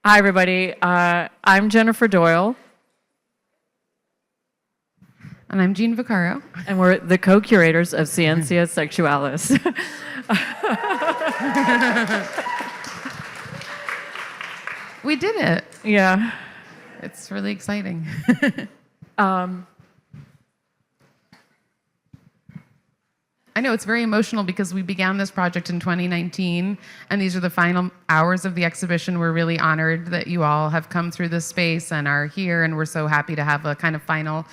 Hi, everybody. I'm Jennifer Doyle. And I'm Jeanne Vaccaro. And we're the co-curators of Scientia Sexualis. We did it. Yeah. It's really exciting. I know it's very emotional because we began this project in 2019, and these are the final hours of the exhibition. We're really honored that you all have come through this space and are here, and we're so happy to have a kind of final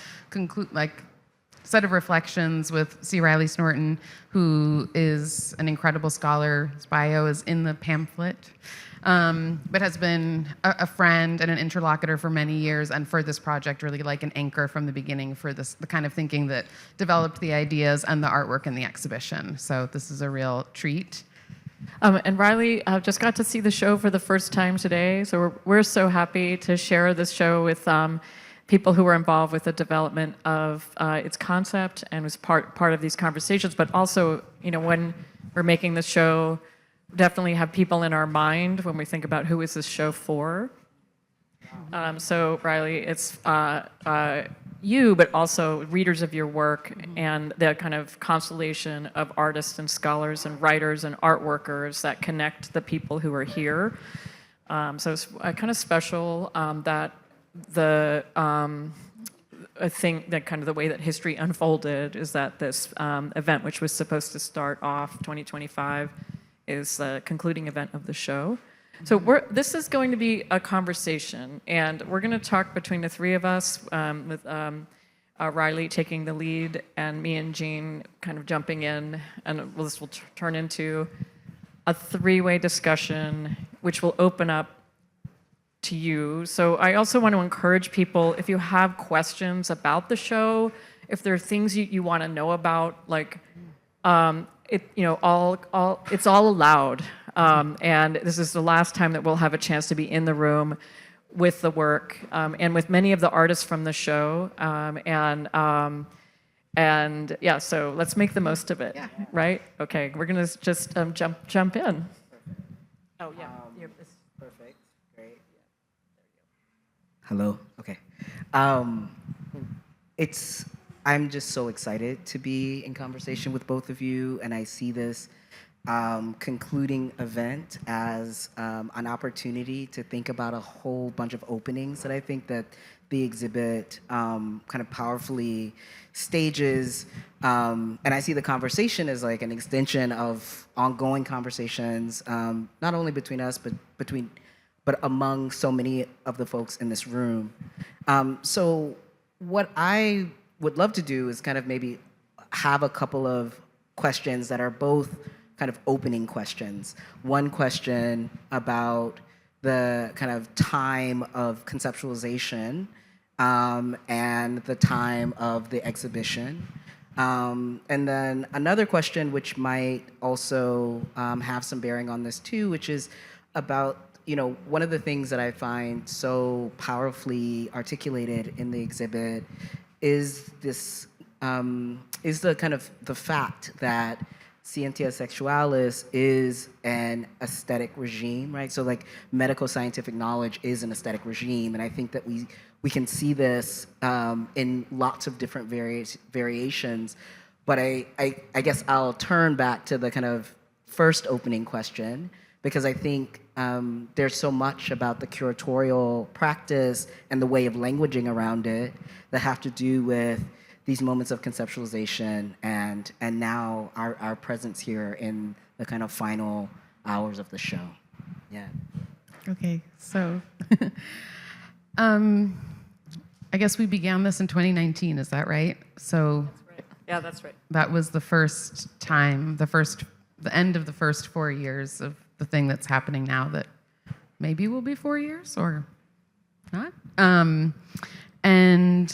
set of reflections with C. Riley Snorton, who is an incredible scholar. His bio is in the pamphlet, but has been a friend and an interlocutor for many years, and for this project, really like an anchor from the beginning for the kind of thinking that developed the ideas and the artwork in the exhibition. So this is a real treat. And Riley just got to see the show for the first time today, so we're so happy to share this show with people who were involved with the development of its concept and was part of these conversations. But also, you know, when we're making this show, definitely have people in our mind when we think about who is this show for. So Riley, it's you, but also readers of your work and the kind of constellation of artists and scholars and writers and art workers that connect the people who are here. So it's kind of special that I think that kind of the way that history unfolded is that this event, which was supposed to start off 2025, is the concluding event of the show. So this is going to be a conversation, and we're going to talk between the three of us, with Riley taking the lead and me and Jeanne kind of jumping in, and this will turn into a three-way discussion, which will open up to you. So I also want to encourage people, if you have questions about the show, if there are things you want to know about, like, it's all allowed. And this is the last time that we'll have a chance to be in the room with the work and with many of the artists from the show. And yeah, so let's make the most of it, right? Okay, we're gonna just jump in. Oh yeah. Perfect. Great. Yeah. There you go. Hello. Okay. I'm just so excited to be in conversation with both of you, and I see this concluding event as an opportunity to think about a whole bunch of openings that I think that the exhibit kind of powerfully stages. And I see the conversation as like an extension of ongoing conversations, not only between us, but among so many of the folks in this room. So what I would love to do is kind of maybe have a couple of questions that are both kind of opening questions. One question about the kind of time of conceptualization and the time of the exhibition. And then another question which might also have some bearing on this too, which is about, you know, one of the things that I find so powerfully articulated in the exhibit is this, is the kind of the fact that Scientia Sexualis is an aesthetic regime, right? So like medical scientific knowledge is an aesthetic regime, and I think that we can see this in lots of different variations. But I guess I'll turn back to the kind of first opening question, because I think there's so much about the curatorial practice and the way of languaging around it that have to do with these moments of conceptualization and now our presence here in the kind of final hours of the show. Yeah. Okay, so I guess we began this in 2019, is that right? So That's right. Yeah, that's right. that was the first time, the end of the first 4 years of the thing that's happening now that maybe will be 4 years or not. And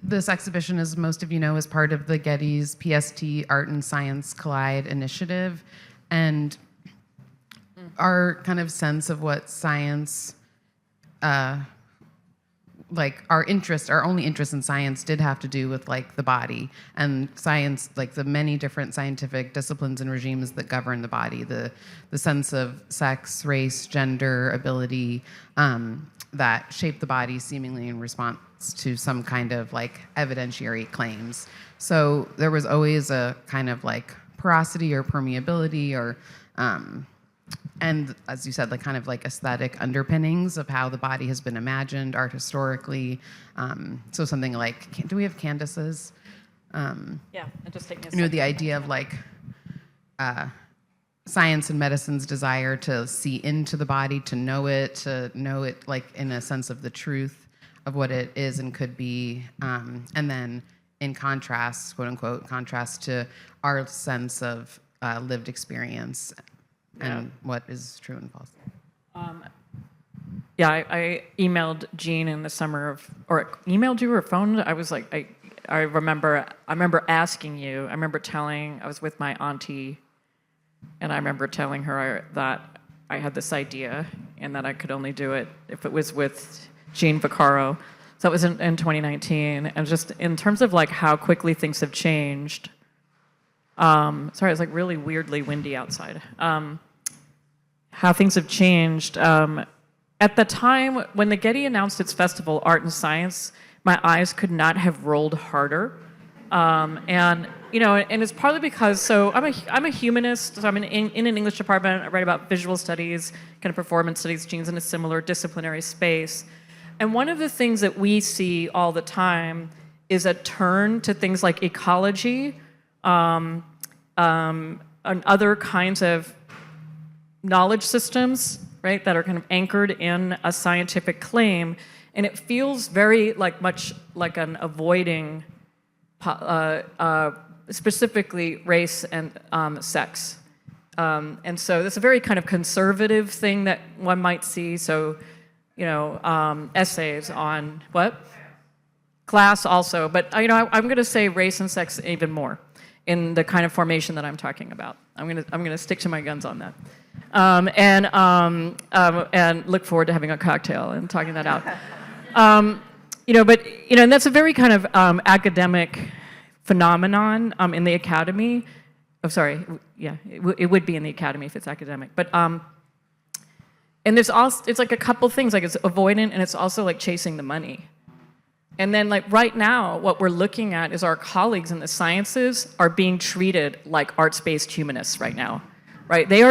this exhibition, as most of you know, is part of the Getty's PST Art and Science Collide initiative. And our kind of sense of what science like our only interest in science did have to do with like the body and science, like the many different scientific disciplines and regimes that govern the body, the sense of sex, race, gender, ability, that shape the body seemingly in response to some kind of like evidentiary claims. So there was always a kind of like porosity or permeability or and as you said, like kind of like aesthetic underpinnings of how the body has been imagined art historically. So something like, do we have Candace's? Yeah, it just take me a You know, second. the idea of like science and medicine's desire to see into the body, to know it like in a sense of the truth of what it is and could be, and then in contrast, quote unquote, contrast to our sense of lived experience and what is true and false. Yeah, I emailed Jeanne in the summer of, or emailed you or phoned. I was like, I remember asking you. I remember telling, I was with my auntie, and I remember telling her that I had this idea and that I could only do it if it was with Jeanne Vaccaro. So that was in 2019, and just in terms of like how quickly things have changed. Sorry, it's like really weirdly windy outside. How things have changed. At the time when the Getty announced its festival, Art and Science, my eyes could not have rolled harder. And you know, and it's partly because, so I'm a humanist, so I'm in an English department. I write about visual studies, kind of performance studies. Jeanne's in a similar disciplinary space. And one of the things that we see all the time is a turn to things like ecology and other kinds of knowledge systems, right, that are kind of anchored in a scientific claim. And it feels very much like an avoiding specifically race and sex. And so that's a very kind of conservative thing that one might see. So, you know, essays on what? Class also. But, you know, I'm going to say race and sex even more in the kind of formation that I'm talking about. I'm gonna stick to my guns on that. And look forward to having a cocktail and talking that out. You know, but, you know, and that's a very kind of academic phenomenon in the academy. Oh, sorry, yeah, it would be in the academy if it's academic. But, and there's also, it's like a couple things, like it's avoidant and it's also like chasing the money. And then like right now, what we're looking at is our colleagues in the sciences are being treated like arts-based humanists right now. Right, they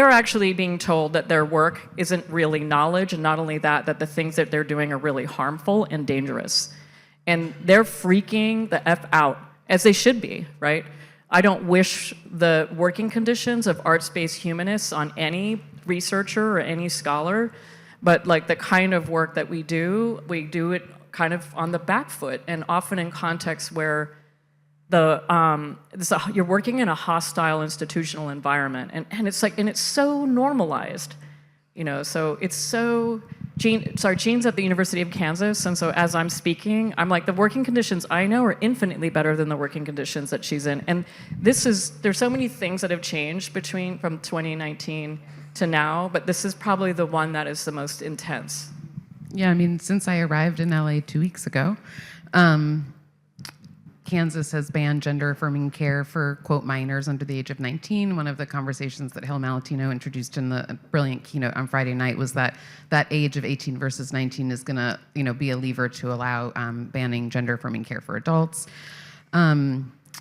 are actually being told that their work isn't really knowledge, and not only that, that the things that they're doing are really harmful and dangerous. And they're freaking the F out, as they should be, right? I don't wish the working conditions of arts-based humanists on any researcher or any scholar, but like the kind of work that we do it kind of on the back foot, and often in contexts where you're working in a hostile institutional environment, and it's like, and it's so normalized, you know. So it's so Jeanne's at the University of Kansas, and so as I'm speaking, I'm like, the working conditions I know are infinitely better than the working conditions that she's in. And there's so many things that have changed from 2019 to now, but this is probably the one that is the most intense. Yeah, I mean, since I arrived in LA 2 weeks ago, Kansas has banned gender-affirming care for, quote, minors under the age of 19. One of the conversations that Malatino introduced in the brilliant keynote on Friday night was that age of 18 versus 19 is going to, you know, be a lever to allow banning gender-affirming care for adults.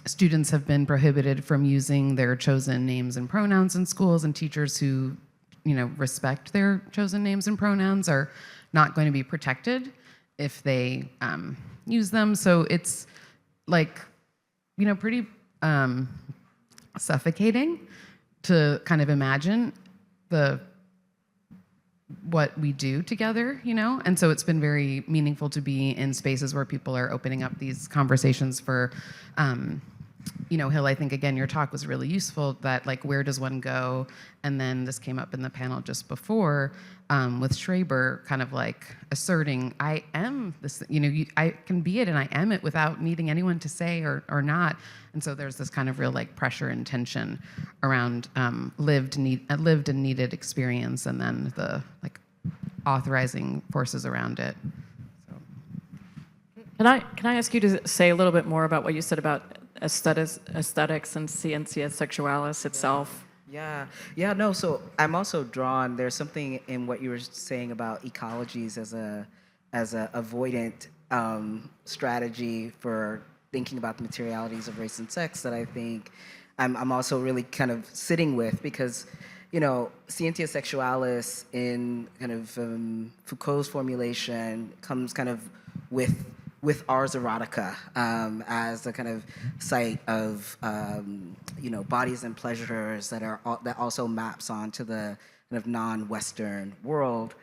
Students have been prohibited from using their chosen names and pronouns in schools, and teachers who, you know, respect their chosen names and pronouns are not going to be protected if they use them. So it's like, you know, pretty suffocating to kind of imagine what we do together, you know? And so it's been very meaningful to be in spaces where people are opening up these conversations for, you know, Hill, I think, again, your talk was really useful, that like, where does one go? And then this came up in the panel just before with Schreiber, kind of like asserting, I am this, you know, I can be it and I am it without needing anyone to say or not. And so there's this kind of real like pressure and tension around lived and needed experience, and then the like authorizing forces around it. So. Can I ask you to say a little bit more about what you said about aesthetics and Scientia Sexualis itself? Yeah, no, so I'm also drawn, there's something in what you were saying about ecologies as a avoidant strategy for thinking about the materialities of race and sex that I think I'm also really kind of sitting with, because, you know, Scientia Sexualis in kind of Foucault's formulation comes kind of with Ars Erotica as a kind of site of you know, bodies and pleasures that also maps onto the kind of non-Western world.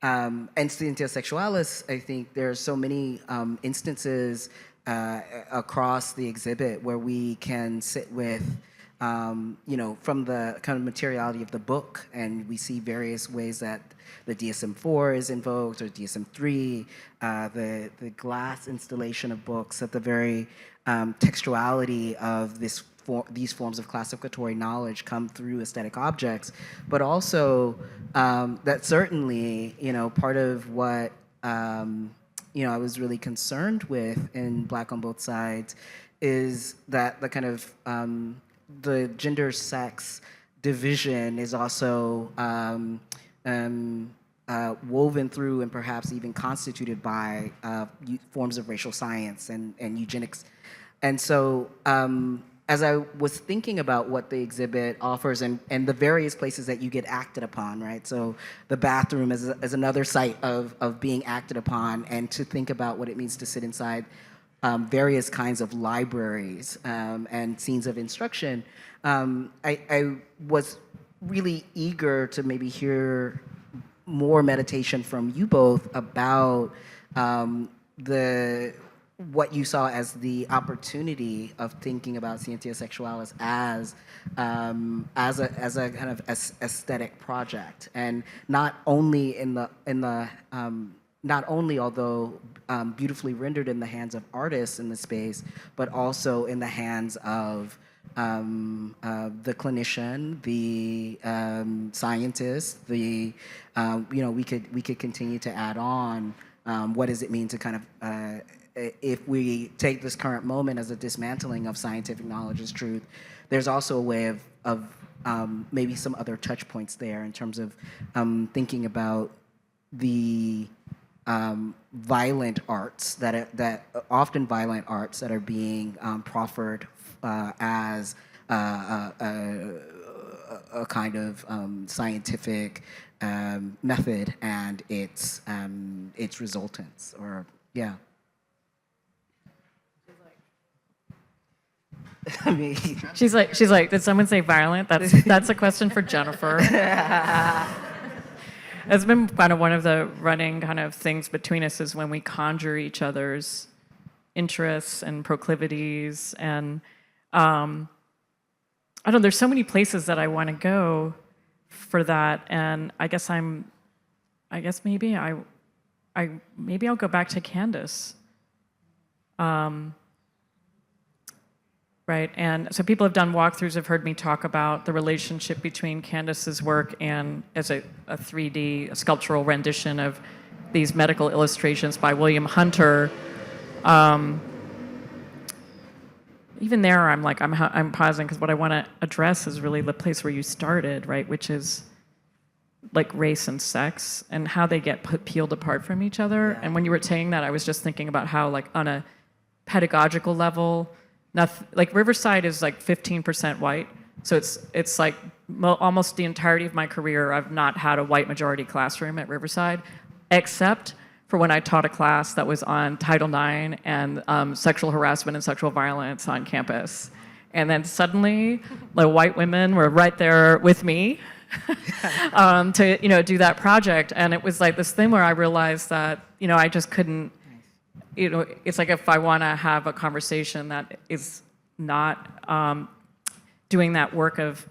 And Scientia Sexualis, I think there are so many instances across the exhibit where we can sit with, you know, from the kind of materiality of the book, and we see various ways that the DSM-4 is invoked, or DSM-3, the glass installation of books, at the very textuality of these forms of classificatory knowledge come through aesthetic objects, but also that certainly, you know, part of what you know, I was really concerned with in Black on Both Sides is that the kind of the gender sex division is also woven through and perhaps even constituted by forms of racial science and eugenics. And so as I was thinking about what the exhibit offers and the various places that you get acted upon, right? So the bathroom is another site of being acted upon, and to think about what it means to sit inside various kinds of libraries and scenes of instruction. I was really eager to maybe hear more meditation from you both about what you saw as the opportunity of thinking about Scientia Sexualis as a kind of aesthetic project, and not only not only, although beautifully rendered in the hands of artists in the space, but also in the hands of the clinician, the scientist, the you know, we could continue to add on what does it mean to kind of if we take this current moment as a dismantling of scientific knowledge as truth, there's also a way of maybe some other touch points there in terms of thinking about the violent arts that often violent arts that are being proffered as a kind of scientific method and its resultants, or yeah. I mean, She's like, did someone say violent? That's a question for Jennifer. It's been kind of one of the running kind of things between us is when we conjure each other's interests and proclivities, and I don't know, there's so many places that I want to go for that, and I guess maybe I'll go back to Candace. Right, and so people have done walkthroughs, have heard me talk about the relationship between Candace's work and as a 3D sculptural rendition of these medical illustrations by William Hunter. Even there, I'm pausing, because what I want to address is really the place where you started, right, which is like race and sex and how they get peeled apart from each other. Yeah. And when you were saying that, I was just thinking about how, like, on a pedagogical level, like Riverside is like 15% white, so it's like almost the entirety of my career I've not had a white majority classroom at Riverside, except for when I taught a class that was on Title IX and sexual harassment and sexual violence on campus, and then suddenly the white women were right there with me to do that project, and it was like this thing where I realized that I just couldn't. It's like if I want to have a conversation that is not doing that work of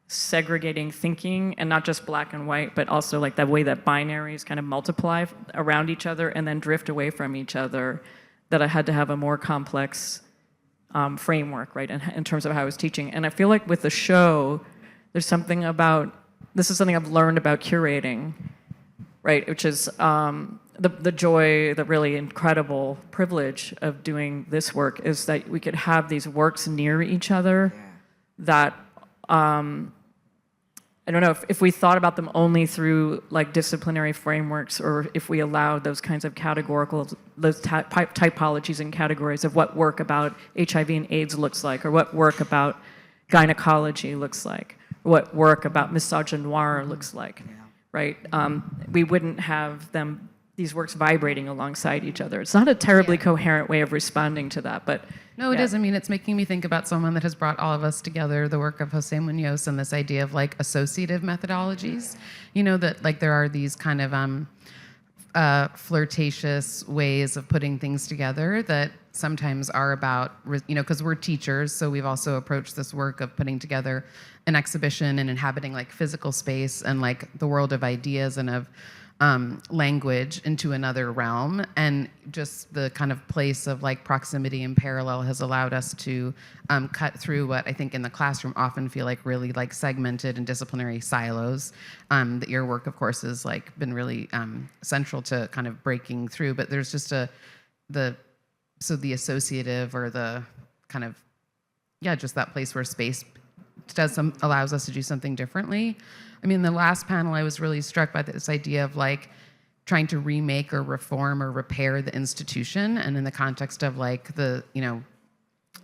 segregating thinking, and not just black and white, but also like the way that binaries kind of multiply around each other and then drift away from each other, that I had to have a more complex framework, right, in terms of how I was teaching. And I feel like with the show, there's something about, this is something I've learned about curating, right, which is the joy, the really incredible privilege of doing this work is that we could have these works near each other that, I don't know if we thought about them only through like disciplinary frameworks, or if we allowed those kinds of categorical, those typologies and categories of what work about HIV and AIDS looks like, or what work about gynecology looks like, or what work about misogynoir looks like, right? We wouldn't have these works vibrating alongside each other. It's not a terribly coherent way of responding to that, but no, it is. I mean, it's making me think about someone that has brought all of us together, the work of Jose Munoz, and this idea of like associative methodologies. You know, that like there are these kind of flirtatious ways of putting things together that sometimes are about, you know, because we're teachers, so we've also approached this work of putting together an exhibition and inhabiting like physical space and like the world of ideas and of language into another realm, and just the kind of place of like proximity and parallel has allowed us to cut through what I think in the classroom often feel like really like segmented and disciplinary silos. That your work, of course, has like been really central to kind of breaking through. But there's just the associative, or the kind of just that place where space allows us to do something differently. I mean, the last panel, I was really struck by this idea of like trying to remake or reform or repair the institution, and in the context of like the, you know,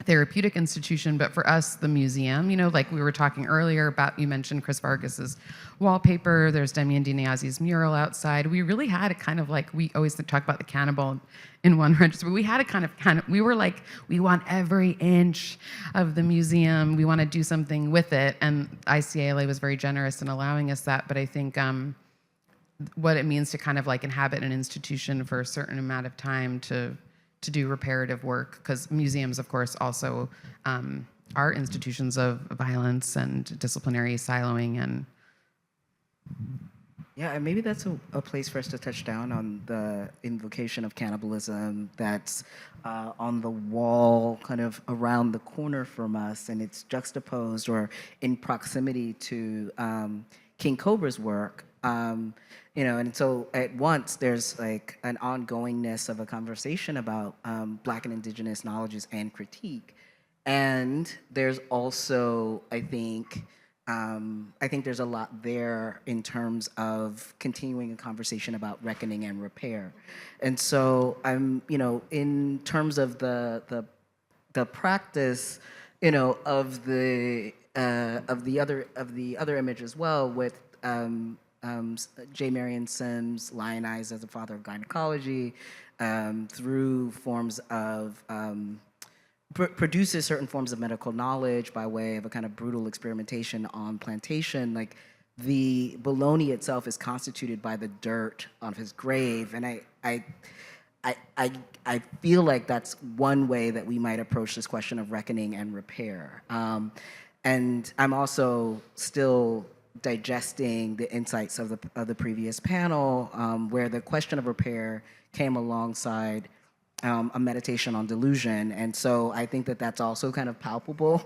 therapeutic institution, but for us, the museum, you know, like we were talking earlier about, you mentioned Chris Vargas's wallpaper, there's Demian Diniazi's mural outside. We really had a kind of like, we always talk about the cannibal in one register, but we had a kind of, we were like, we want every inch of the museum, we want to do something with it, and ICALA was very generous in allowing us that, but I think what it means to kind of like inhabit an institution for a certain amount of time to do reparative work, because museums, of course, also are institutions of violence and disciplinary siloing. And yeah, and maybe that's a place for us to touch down on the invocation of cannibalism that's on the wall kind of around the corner from us, and it's juxtaposed or in proximity to King Cobra's work. You know, and so at once there's like an ongoingness of a conversation about Black and Indigenous knowledges and critique, and there's also, I think there's a lot there in terms of continuing a conversation about reckoning and repair, and so you know, in terms of the practice, you know, of the other image as well, with J. Marion Sims lionized as the father of gynecology, through forms of, produces certain forms of medical knowledge by way of a kind of brutal experimentation on plantation. Like, the bologna itself is constituted by the dirt on his grave, and I feel like that's one way that we might approach this question of reckoning and repair. And I'm also still digesting the insights of the previous panel, where the question of repair came alongside a meditation on delusion, and so I think that that's also kind of palpable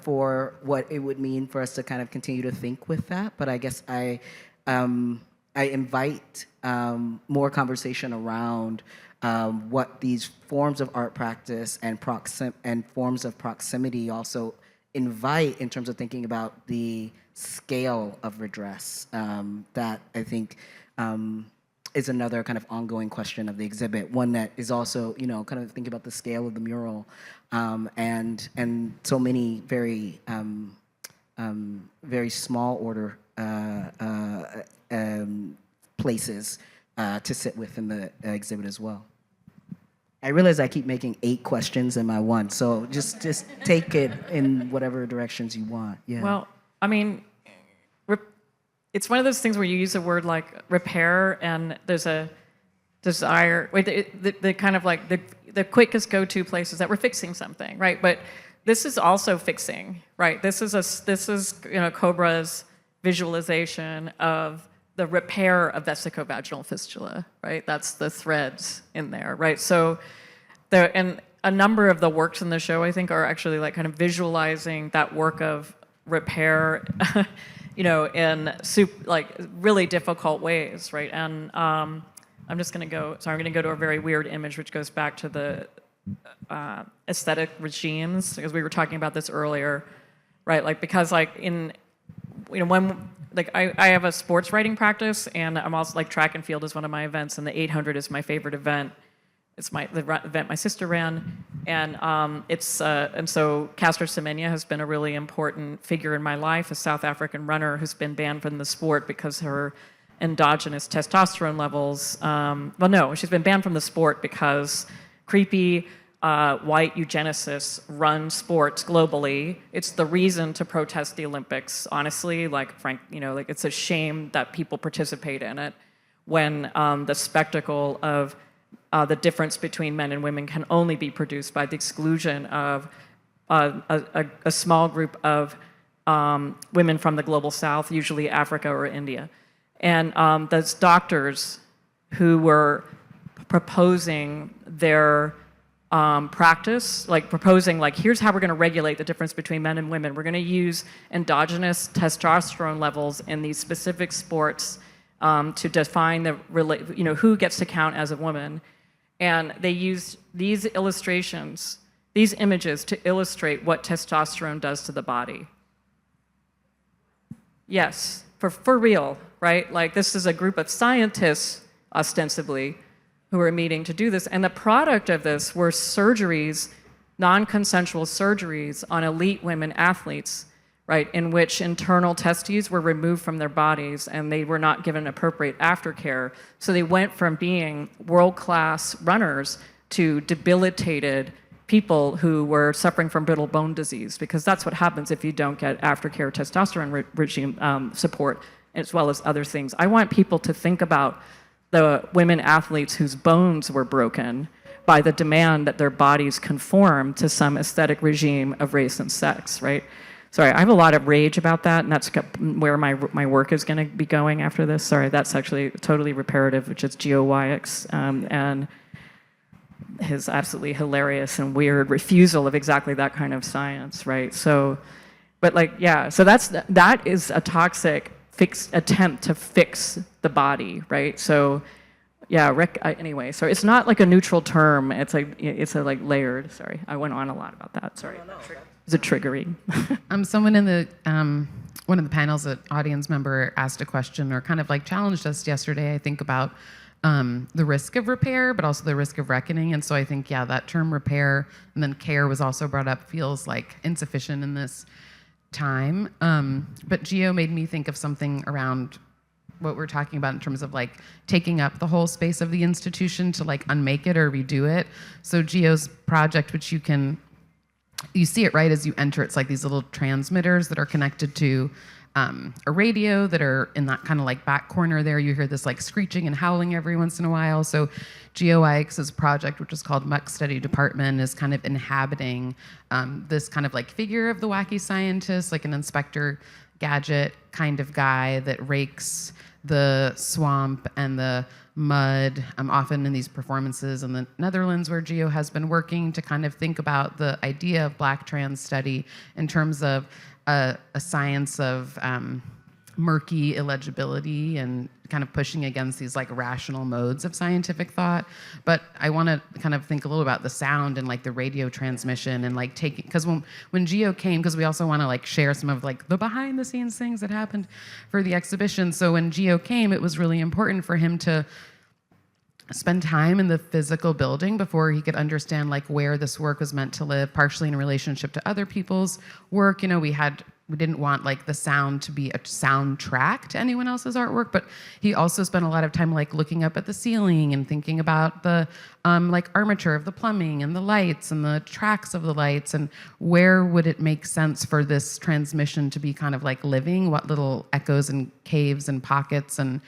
for what it would mean for us to kind of continue to think with that. But I guess I invite more conversation around what these forms of art practice and forms of proximity also invite in terms of thinking about the scale of redress, that I think is another kind of ongoing question of the exhibit. One that is also, you know, kind of thinking about the scale of the mural, and so many very small order places to sit with in the exhibit as well. I realize I keep making 8 questions in my one, so just take it in whatever directions you want. Yeah. Well, I mean, it's one of those things where you use a word like repair, and there's a desire, the kind of like the quickest go-to place is that we're fixing something, right? But this is also fixing, right? This is you know, Cobra's visualization of the repair of vesicovaginal fistula, right? That's the threads in there, right? So and a number of the works in the show, I think, are actually like kind of visualizing that work of repair, you know, in like really difficult ways, right? And I'm just going to go, sorry, I'm going to go to a very weird image, which goes back to the aesthetic regimes, because we were talking about this earlier, right? Like, because like when, like I have a sports writing practice, and I'm also like track and field is one of my events, and the 800 is my favorite event. It's the event my sister ran, and and so Caster Semenya has been a really important figure in my life, a South African runner who's been banned from the sport because her endogenous testosterone levels. Well, no, she's been banned from the sport because creepy white eugenicists run sports globally. It's the reason to protest the Olympics. Honestly, like like it's a shame that people participate in it when the spectacle of the difference between men and women can only be produced by the exclusion of a small group of women from the global south, usually Africa or India. And those doctors who were proposing their practice, like proposing, like, here's how we're going to regulate the difference between men and women. We're going to use endogenous testosterone levels in these specific sports to define who gets to count as a woman. And they used these illustrations, these images, to illustrate what testosterone does to the body. Yes, for real, right? Like, this is a group of scientists, ostensibly, who are meeting to do this. And the product of this were surgeries, non-consensual surgeries on elite women athletes, right, in which internal testes were removed from their bodies and they were not given appropriate aftercare. So they went from being world-class runners to debilitated people who were suffering from brittle bone disease, because that's what happens if you don't get aftercare testosterone regime support, as well as other things. I want people to think about the women athletes whose bones were broken by the demand that their bodies conform to some aesthetic regime of race and sex, right? Sorry, I have a lot of rage about that, and that's where my work is going to be going after this. Sorry, that's actually totally reparative, which is Geo Wyatt's, and his absolutely hilarious and weird refusal of exactly that kind of science, right? So, but like, yeah, so that is a toxic attempt to fix the body, right? So, yeah, anyway, so it's not like a neutral term. It's a layered. Sorry, I went on a lot about that. Sorry. No. Is it triggering? Someone in the one of the panels, an audience member asked a question or kind of like challenged us yesterday, I think, about the risk of repair, but also the risk of reckoning. And so I think, yeah, that term repair and then care was also brought up, feels like insufficient in this time. But Geo made me think of something around what we're talking about in terms of like taking up the whole space of the institution to like unmake it or redo it. So Geo's project, which you see it right as you enter, it's like these little transmitters that are connected to a radio that are in that kind of like back corner there. You hear this like screeching and howling every once in a while. So GeoIX's project, which is called Muck Study Department, is kind of inhabiting this kind of like figure of the wacky scientist, like an Inspector Gadget kind of guy that rakes the swamp and the mud, often in these performances in the Netherlands where Geo has been working to kind of think about the idea of Black trans study in terms of a science of murky illegibility and kind of pushing against these like rational modes of scientific thought. But I want to kind of think a little about the sound and like the radio transmission and like taking, because when Geo came, because we also want to like share some of like the behind the scenes things that happened for the exhibition. So when Geo came, it was really important for him to spend time in the physical building before he could understand like where this work was meant to live, partially in relationship to other people's work. You know, we didn't want like the sound to be a soundtrack to anyone else's artwork, but he also spent a lot of time like looking up at the ceiling and thinking about the like armature of the plumbing and the lights and the tracks of the lights and where would it make sense for this transmission to be kind of like living, what little echoes and caves and pockets and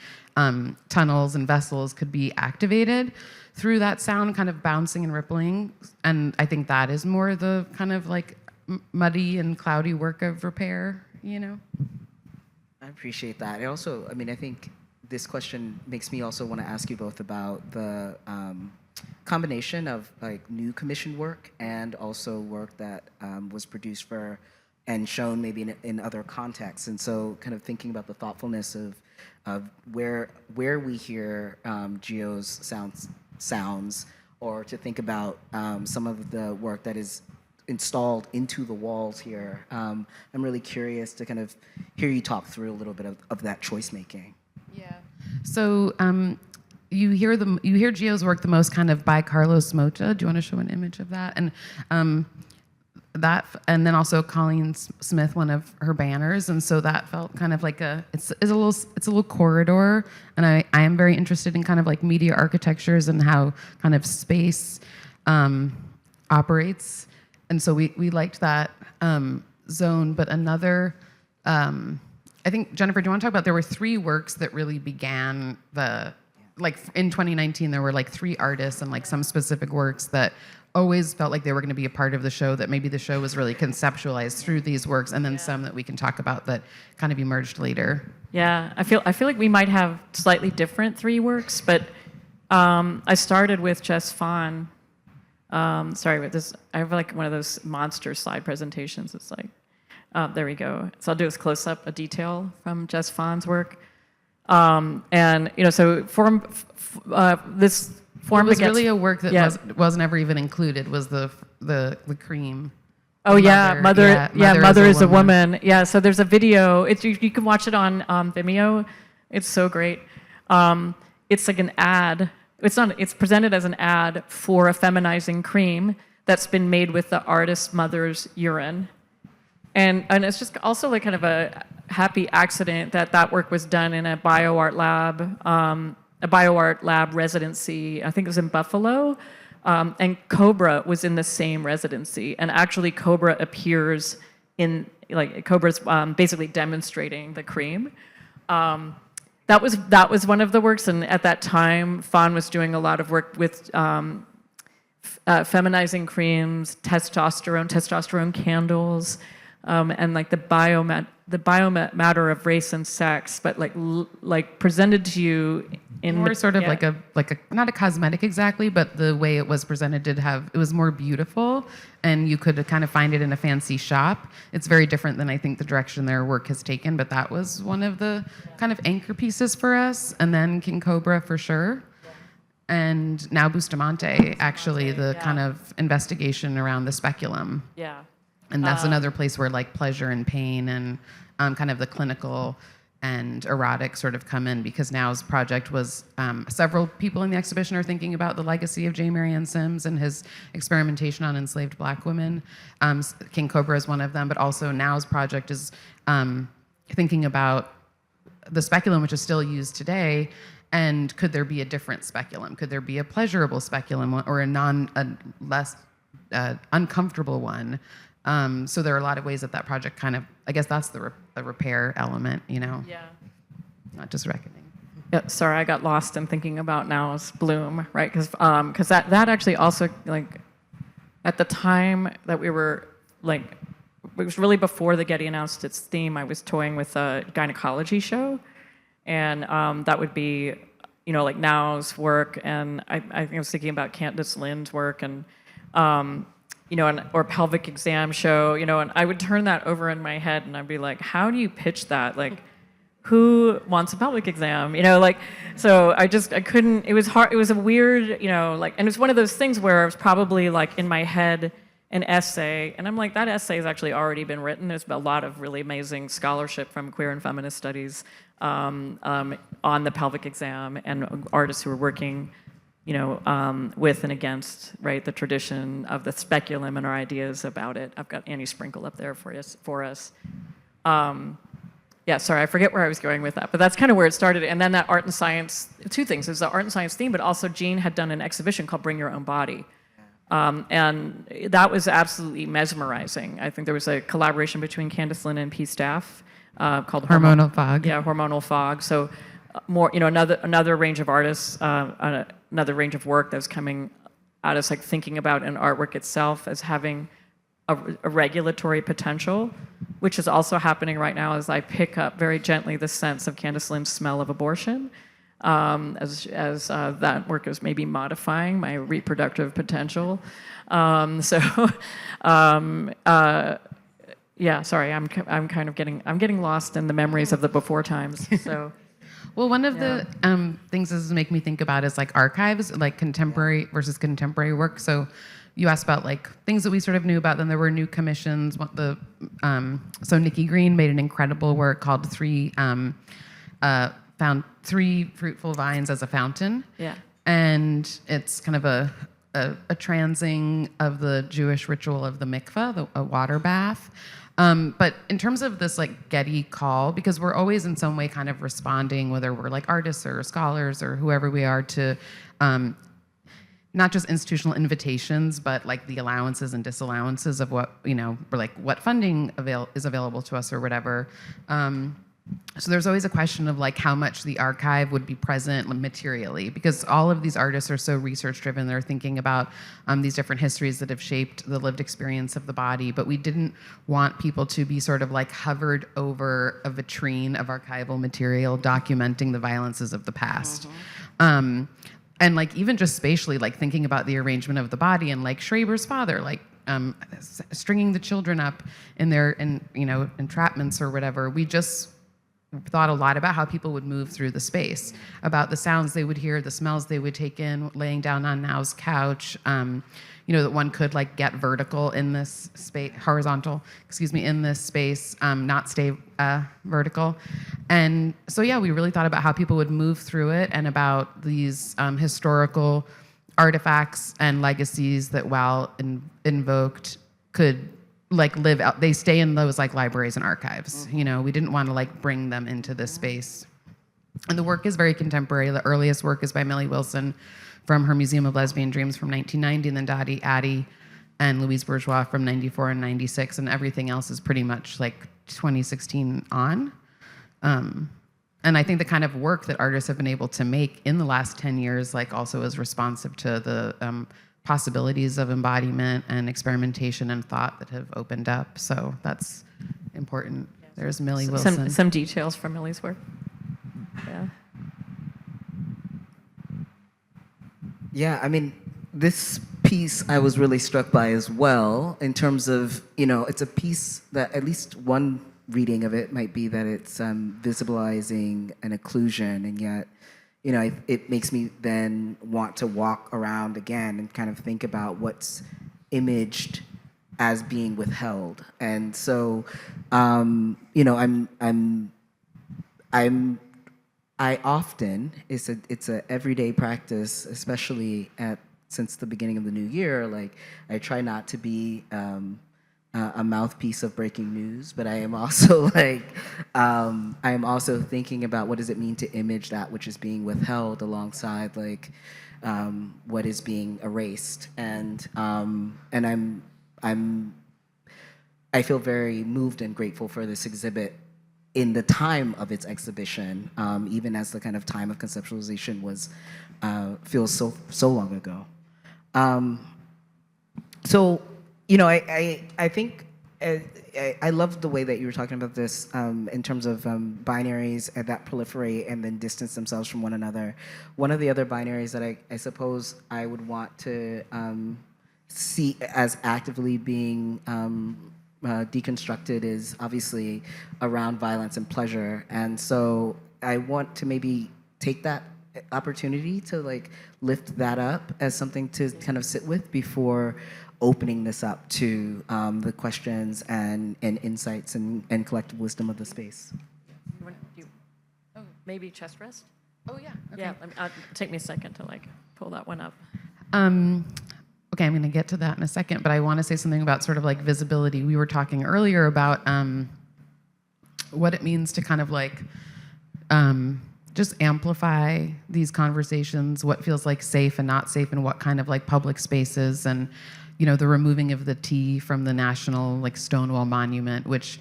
tunnels and vessels could be activated through that sound kind of bouncing and rippling. And I think that is more the kind of like muddy and cloudy work of repair, you know? I appreciate that. I also, I think this question makes me also want to ask you both about the combination of like new commissioned work and also work that was produced for and shown maybe in other contexts. And so kind of thinking about the thoughtfulness of where we hear Gio's sounds, or to think about some of the work that is installed into the walls here. I'm really curious to kind of hear you talk through a little bit of that choice making. Yeah. So you hear Gio's work the most kind of by Carlos Mocha. Do you want to show an image of that? And and then also Colleen Smith, one of her banners, and so that felt kind of like it's a little corridor, and I am very interested in kind of like media architectures and how kind of space operates, and so we liked that zone. But another, I think, Jennifer, do you want to talk about, there were 3 works that really began like in 2019, there were like 3 artists and like some specific works that always felt like they were going to be a part of the show, that maybe the show was really conceptualized through these works, and then some that we can talk about that kind of emerged later. Yeah, I feel like we might have slightly different 3 works, but I started with Jess Fawn. Sorry, but this, I have like one of those monster slide presentations. It's like, there we go. So I'll do this close up, a detail from Jess Fawn's work. And so this form it was begets, really a work that wasn't ever even included, was the cream. Oh yeah, Mother is a woman. Yeah, so there's a video. You can watch it on Vimeo. It's so great. It's like an ad. It's presented as an ad for a feminizing cream that's been made with the artist's mother's urine. And it's just also like kind of a happy accident that work was done in a bioart lab residency. I think it was in Buffalo, and Cobra was in the same residency. And actually, Cobra appears in Cobra's basically demonstrating the cream. That was one of the works, and at that time, Fawn was doing a lot of work with feminizing creams, testosterone candles. And like the biomatter of race and sex, but like presented to you in more sort of like a not a cosmetic exactly, but the way it was presented it was more beautiful, and you could kind of find it in a fancy shop. It's very different than I think the direction their work has taken, but that was one of the kind of anchor pieces for us. And then King Cobra for sure. And now Bustamante, actually, the kind of investigation around the speculum. Yeah. And that's another place where like pleasure and pain and kind of the clinical and erotic sort of come in, because now's project was several people in the exhibition are thinking about the legacy of J. Marion Sims and his experimentation on enslaved Black women. King Cobra is one of them, but also now's project is thinking about the speculum, which is still used today, and could there be a different speculum? Could there be a pleasurable speculum or a less uncomfortable one? So there are a lot of ways that project kind of, I guess that's the repair element, Yeah. Not just reckoning. Yeah, sorry, I got lost in thinking about now's Bloom, right? Because that actually also, like, at the time that we were, like, it was really before the Getty announced its theme, I was toying with a gynecology show, and that would be, like Now's work, and I think I was thinking about Candace Lynn's work, and or pelvic exam show, and I would turn that over in my head, and I'd be like, how do you pitch that? Like, who wants a pelvic exam? So I couldn't, it was hard, it was a weird, and it was one of those things where I was probably like in my head an essay, and I'm like, that essay has actually already been written. There's a lot of really amazing scholarship from queer and feminist studies on the pelvic exam, and artists who are working with and against, right, the tradition of the speculum and our ideas about it. I've got Annie Sprinkle up there for us. Sorry, I forget where I was going with that, but that's kind of where it started. And then that art and science, 2 things. There's the art and science theme, but also Jeanne had done an exhibition called Bring Your Own Body. And that was absolutely mesmerizing. I think there was a collaboration between Candace Lynn and P. Staff called Hormonal Fog. Yeah, Hormonal Fog. So more, another range of artists, another range of work that's coming at us, like thinking about an artwork itself as having a regulatory potential, which is also happening right now as I pick up very gently the sense of Candace Lynn's smell of abortion, as that work is maybe modifying my reproductive potential. Yeah, sorry, I'm kind of getting lost in the memories of the before times. So Well, one of the things this make me think about is like archives, like contemporary versus contemporary work. So you asked about like things that we sort of knew about. Then there were new commissions. So Nicki Green made an incredible work called found 3 fruitful vines as a fountain. yeah, And it's kind of a transing of the Jewish ritual of the mikveh, a water bath. But in terms of this like Getty call, because we're always in some way kind of responding, whether we're like artists or scholars or whoever we are, to not just institutional invitations, but like the allowances and disallowances of what, or like what funding is available to us or whatever. So there's always a question of like how much the archive would be present materially, because all of these artists are so research driven. They're thinking about these different histories that have shaped the lived experience of the body, but we didn't want people to be sort of like hovered over a vitrine of archival material documenting the violences of the past. And like even just spatially, like thinking about the arrangement of the body and like Schreber's father, like stringing the children up in their entrapments or whatever. We just thought a lot about how people would move through the space, about the sounds they would hear, the smells they would take in, laying down on Now's couch, that one could like get vertical in this space, horizontal, in this space, not stay vertical. And so, yeah, we really thought about how people would move through it and about these historical artifacts and legacies that, while invoked, could like live out. They stay in those like libraries and archives. We didn't want to like bring them into this space. And the work is very contemporary. The earliest work is by Millie Wilson from her Museum of Lesbian Dreams from 1990, and then Dottie Addy and Louise Bourgeois from 94 and 96, and everything else is pretty much like 2016 on. And I think the kind of work that artists have been able to make in the last 10 years, like also is responsive to the possibilities of embodiment and experimentation and thought that have opened up. So that's important. There's Millie Wilson. some details from Millie's work. Yeah. Yeah, I mean, this piece I was really struck by as well, in terms of, it's a piece that at least one reading of it might be that it's visibilizing an occlusion, and yet, it makes me then want to walk around again and kind of think about what's imaged as being withheld. And so, I often, it's a everyday practice, especially since the beginning of the new year. Like, I try not to be a mouthpiece of breaking news, but I am also I am also thinking about what does it mean to image that which is being withheld alongside what is being erased, and I feel very moved and grateful for this exhibit in the time of its exhibition, even as the kind of time of conceptualization feels so long ago. I think I love the way that you were talking about this in terms of binaries that proliferate and then distance themselves from one another. One of the other binaries that I suppose I would want to see as actively being deconstructed is obviously around violence and pleasure. And so I want to maybe take that opportunity to lift that up as something to kind of sit with before opening this up to the questions and insights and collective wisdom of the space. Maybe chest rest? Oh, yeah. Okay. Yeah, take me a second to pull that one up. Okay, I'm going to get to that in a second, but I want to say something about sort of visibility. We were talking earlier about what it means to kind of just amplify these conversations, what feels safe and not safe, and what kind of public spaces, and the removing of the T from the national Stonewall Monument, which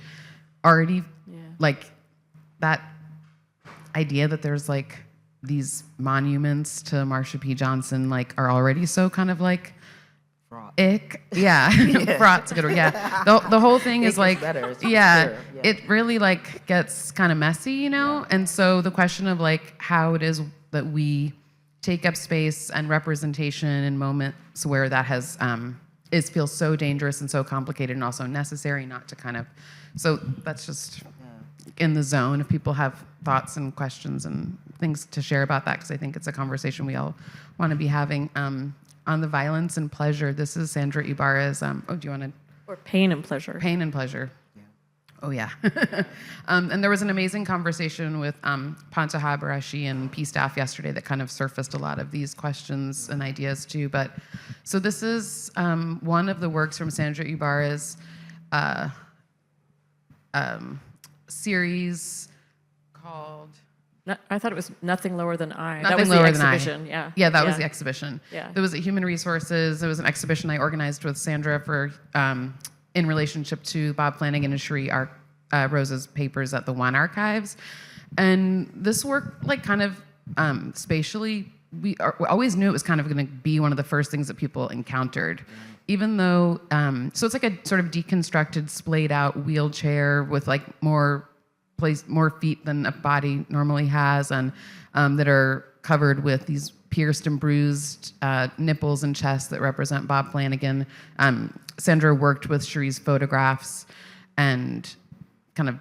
already that idea that there's these monuments to Marsha P. Johnson are already so kind of Fraught. ick. Yeah. Fraught's a good word. Yeah. The whole thing is better, yeah, it really gets kind of messy, And so the question of how it is that we take up space and representation in moments where that has feels so dangerous and so complicated and also necessary not to kind of, so that's just in the zone if people have thoughts and questions and things to share about that, because I think it's a conversation we all want to be having. On the violence and pleasure, this is Sandra Ibarra's, do you want to? Or pain and pleasure. Pain and pleasure. Oh, yeah. And there was an amazing conversation with Panteha, Abareshi, and P staff yesterday that kind of surfaced a lot of these questions and ideas too. But so this is one of the works from Sandra Ibarra's series called... I thought it was Nothing Lower Than I. Nothing that was Lower the Than I. exhibition, yeah. Yeah, that was the exhibition. Yeah. There was at Human Resources. There was an exhibition I organized with Sandra for in relationship to Bob Flanagan and Cherie Rose's papers at the One Archives. And this work, like kind of spatially, we always knew it was kind of going to be one of the first things that people encountered. Even though, so it's like a sort of deconstructed, splayed out wheelchair with like more feet than a body normally has, and that are covered with these pierced and bruised nipples and chests that represent Bob Flanagan. Sandra worked with Cherie's photographs and kind of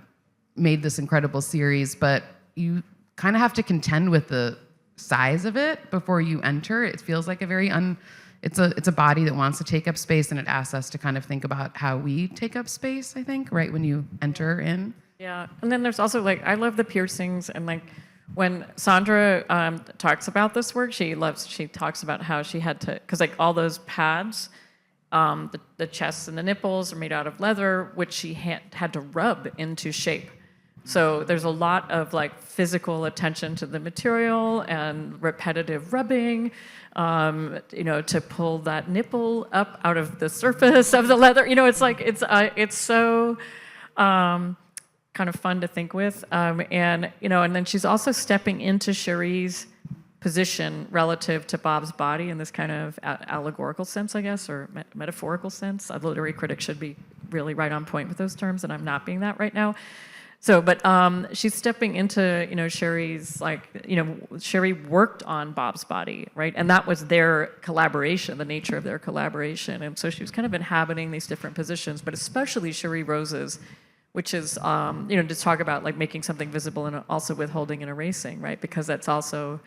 made this incredible series, but you kind of have to contend with the size of it before you enter. It feels like a very it's a body that wants to take up space, and it asks us to kind of think about how we take up space, I think, right when you enter in. Yeah, and then there's also like, I love the piercings, and like when Sandra talks about this work, she talks about how she had to, because like all those pads, the chests and the nipples are made out of leather, which she had to rub into shape. So there's a lot of like physical attention to the material and repetitive rubbing, to pull that nipple up out of the surface of the leather. It's like, it's so kind of fun to think with. And then she's also stepping into Cherie's position relative to Bob's body in this kind of allegorical sense, I guess, or metaphorical sense. A literary critic should be really right on point with those terms, and I'm not being that right now. So, but she's stepping into, Cherie's, Cherie worked on Bob's body, right? And that was their collaboration, the nature of their collaboration. And so she was kind of inhabiting these different positions, but especially Cherie Rose's, which is, to talk about like making something visible and also withholding and erasing, right? Because that's also,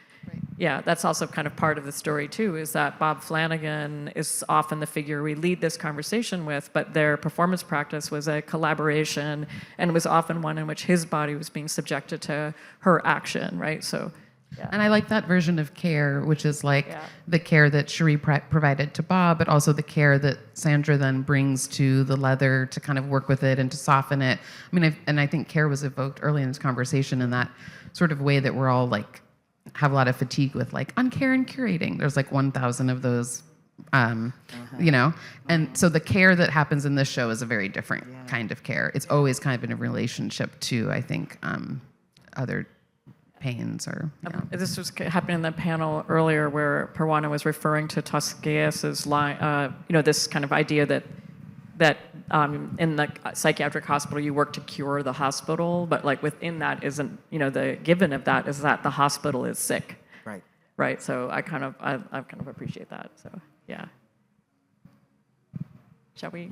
that's also kind of part of the story too, is that Bob Flanagan is often the figure we lead this conversation with, but their performance practice was a collaboration, and was often one in which his body was being subjected to her action, right? So. Yeah. And I like that version of care, which is like the care that Cherie provided to Bob, but also the care that Sandra then brings to the leather to kind of work with it and to soften it. I mean, I think care was evoked early in this conversation in that sort of way that we're all like, have a lot of fatigue with like on care and curating. There's like 1,000 of those, And so the care that happens in this show is a very different kind of care. It's always kind of in a relationship to, I think, other pains or this was happening in the panel earlier where Perwana was referring to Toscaeus's line, this kind of idea that in the psychiatric hospital you work to cure the hospital, but like within that isn't, the given of that is that the hospital is sick. Right. So I kind of appreciate that. So yeah. Shall we?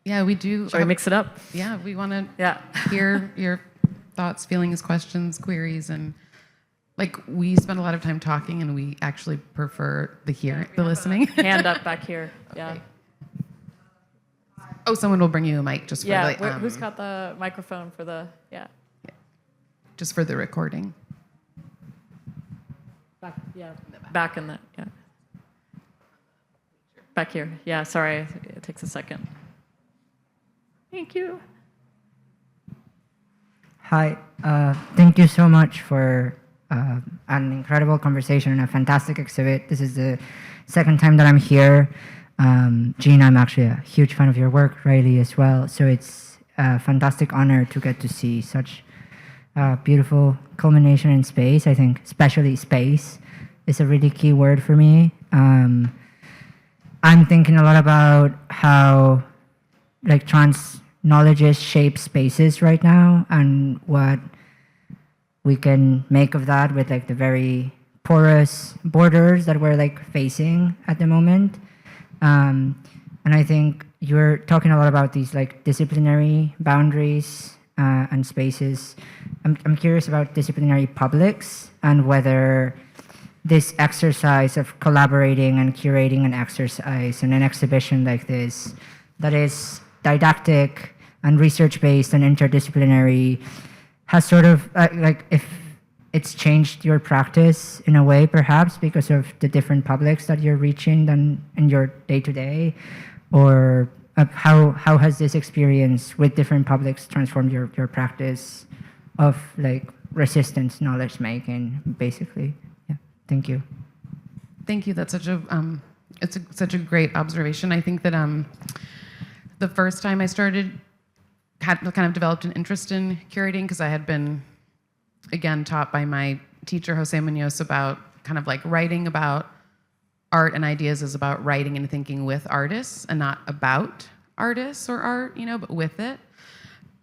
Yeah, we do. Shall we mix it up? Yeah, we want to hear your thoughts, feelings, questions, queries, and like we spend a lot of time talking, and we actually prefer the listening. Hand up back here. Yeah. Okay. Oh, someone will bring you a mic just for the. Who's got the microphone for the? Yeah. Just for the recording. Back in the Back here. Yeah. Sorry, it takes a second. Thank you. Hi, thank you so much for an incredible conversation and a fantastic exhibit. This is the second time that I'm here. Jeanne, I'm actually a huge fan of your work, Riley as well. So it's a fantastic honor to get to see such beautiful culmination in space. I think especially space is a really key word for me. I'm thinking a lot about how like trans knowledges shape spaces right now and what we can make of that with like the very porous borders that we're like facing at the moment. And I think you're talking a lot about these like disciplinary boundaries and spaces. I'm curious about disciplinary publics and whether this exercise of collaborating and curating an exercise and an exhibition like this that is didactic and research-based and interdisciplinary has sort of like if it's changed your practice in a way perhaps because of the different publics that you're reaching than in your day-to-day, or how has this experience with different publics transformed your practice of like resistance knowledge making basically? Yeah, thank you. Thank you. That's such a such a great observation. I think that the first time I had kind of developed an interest in curating because I had been again taught by my teacher Husain about kind of like writing about art and ideas is about writing and thinking with artists and not about artists or art, but with it.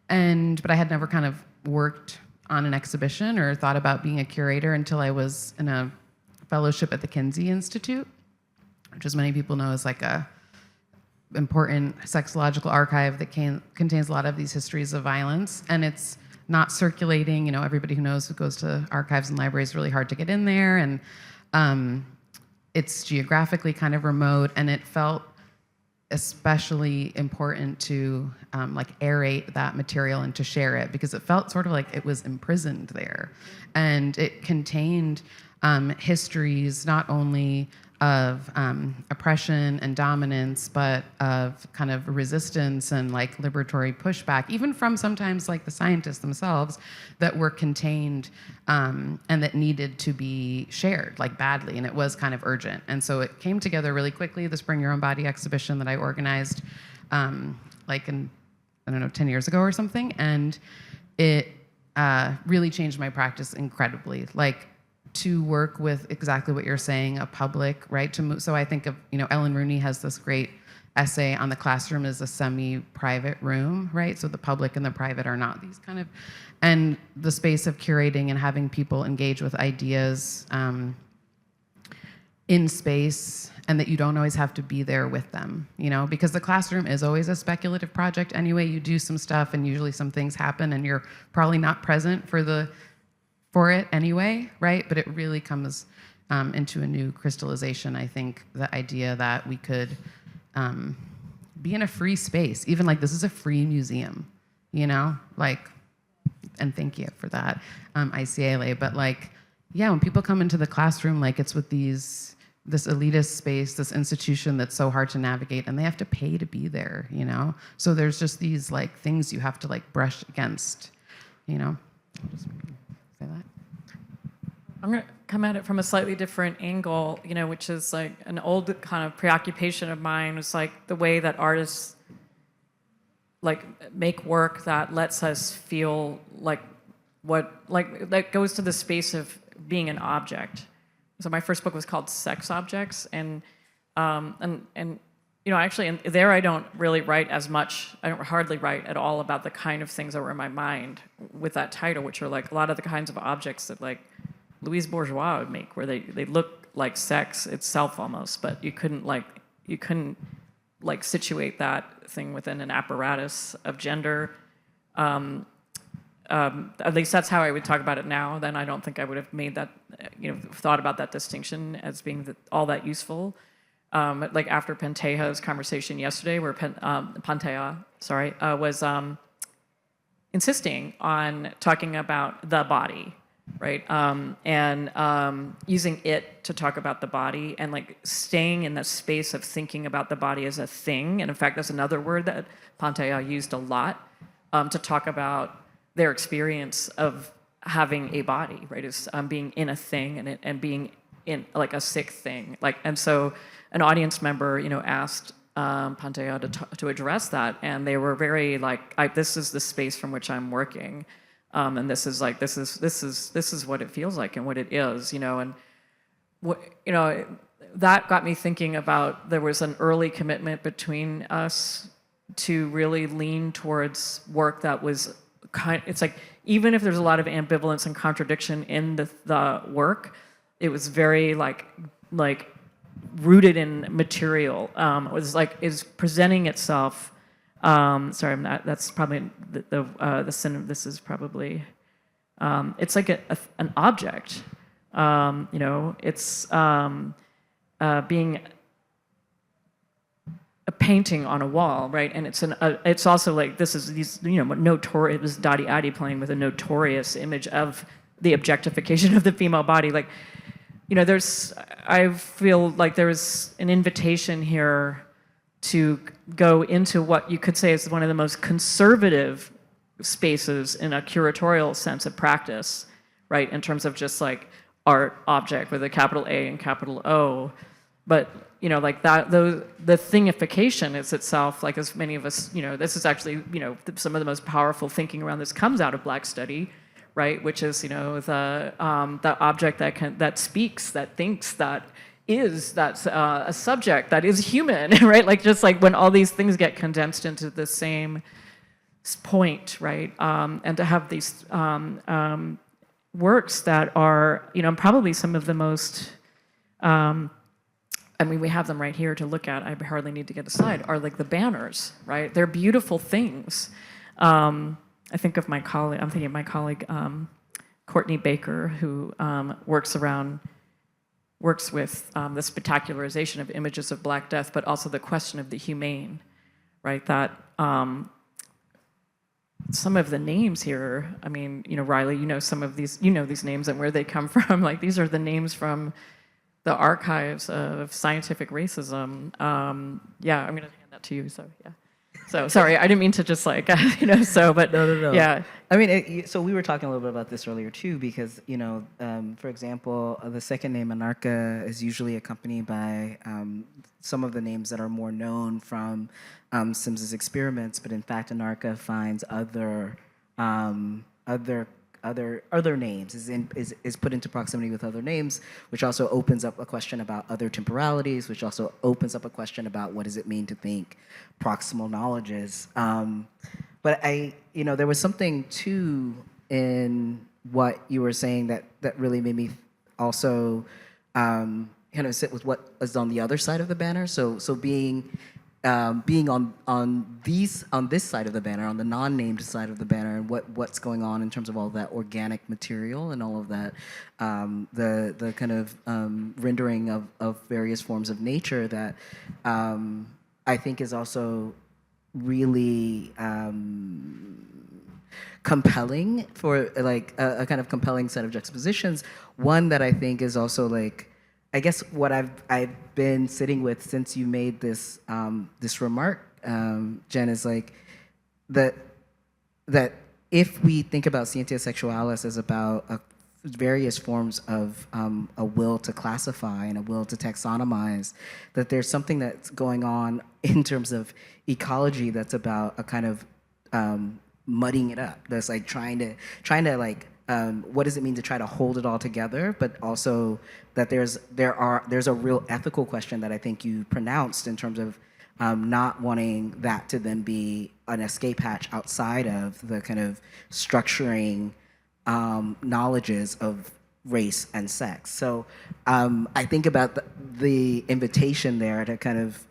But I had never kind of worked on an exhibition or thought about being a curator until I was in a fellowship at the Kinsey Institute, which, as many people know, is like a important sexological archive that contains a lot of these histories of violence, and it's not circulating. Everybody who knows who goes to archives and libraries is really hard to get in there, and it's geographically kind of remote, and it felt especially important to like aerate that material and to share it because it felt sort of like it was imprisoned there, and it contained histories not only of oppression and dominance, but of kind of resistance and like liberatory pushback, even from sometimes like the scientists themselves, that were contained and that needed to be shared like badly, and it was kind of urgent. And so it came together really quickly, this Bring Your Own Body exhibition that I organized like in, 10 years ago or something, and it really changed my practice incredibly. Like, to work with exactly what you're saying, a public, right? So I think of, Ellen Rooney has this great essay on the classroom as a semi-private room, right? So the public and the private are not these kind of, and the space of curating and having people engage with ideas in space, and that you don't always have to be there with them, because the classroom is always a speculative project anyway. You do some stuff and usually some things happen and you're probably not present for it anyway, right? But it really comes into a new crystallization, I think, the idea that we could be in a free space, even like this is a free museum, like, and thank you for that, ICALA, but like, yeah, when people come into the classroom, like it's with this elitist space, this institution that's so hard to navigate, and they have to pay to be there, So there's just these like things you have to like brush against, I'll just say that. I'm going to come at it from a slightly different angle, which is like an old kind of preoccupation of mine was like the way that artists like make work that lets us feel like that goes to the space of being an object. So my first book was called Sex Objects, and actually there I don't really write as much. I don't hardly write at all about the kind of things that were in my mind with that title, which are like a lot of the kinds of objects that like Louise Bourgeois would make, where they look like sex itself almost, but you couldn't situate that thing within an apparatus of gender. At least that's how I would talk about it now. Then I don't think I would have made that, thought about that distinction as being all that useful. Like after Panteha's conversation yesterday, where Panteha, was insisting on talking about the body, right? And using it to talk about the body and like staying in the space of thinking about the body as a thing. And in fact, that's another word that Panteha used a lot to talk about their experience of having a body, right? Is being in a thing and being in like a sick thing. And so an audience member, asked Panteha to address that, and they were very like, this is the space from which I'm working. And this is what it feels like and what it is, and that got me thinking about there was an early commitment between us to really lean towards work that was it's like even if there's a lot of ambivalence and contradiction in the work, it was very like rooted in material. Is presenting itself. Sorry, I'm not. That's probably the sin. This is probably. It's like an object. It's being a painting on a wall, right? And it's also like this is these notorious. It was Dottie Addy playing with a notorious image of the objectification of the female body. Like, I feel like there's an invitation here to go into what you could say is one of the most conservative spaces in a curatorial sense of practice, right? In terms of just like art object with a capital A and capital O, but like that, the thingification is itself, like as many of us, this is actually, some of the most powerful thinking around this comes out of Black study, right? Which is, the object that speaks, that thinks, that's a subject that is human, right? Like just like when all these things get condensed into the same point, right? And to have these works that are, probably some of the most, we have them right here to look at. I hardly need to get aside. Are like the banners, right? They're beautiful things. I think of my colleague. I'm thinking of my colleague Courtney Baker, who works with the spectacularization of images of Black death, but also the question of the humane, right? That some of the names here. Riley, some of these, these names and where they come from. Like these are the names from the archives of scientific racism. I'm going to hand that to you. So yeah. So sorry, I didn't mean to just like but No. yeah. So we were talking a little bit about this earlier too, because for example, the second name Anarcha is usually accompanied by some of the names that are more known from Sims's experiments, but in fact, Anarcha finds other names, is put into proximity with other names, which also opens up a question about other temporalities, which also opens up a question about what does it mean to think proximal knowledges. But there was something too in what you were saying that really made me also sit with what is on the other side of the banner. So being on this side of the banner, on the non-named side of the banner, and what's going on in terms of all that organic material and all of that, the kind of rendering of various forms of nature that I think is also really compelling for like a kind of compelling set of juxtapositions. One that I think is also like, I guess what I've been sitting with since you made this this remark, Jen, is like that if we think about Scientia Sexualis as about various forms of a will to classify and a will to taxonomize, that there's something that's going on in terms of ecology that's about a kind of mudding it up. That's like trying to like. What does it mean to try to hold it all together, but also that there's a real ethical question that I think you pronounced in terms of not wanting that to then be an escape hatch outside of the kind of structuring knowledges of race and sex. So I think about the invitation there to kind of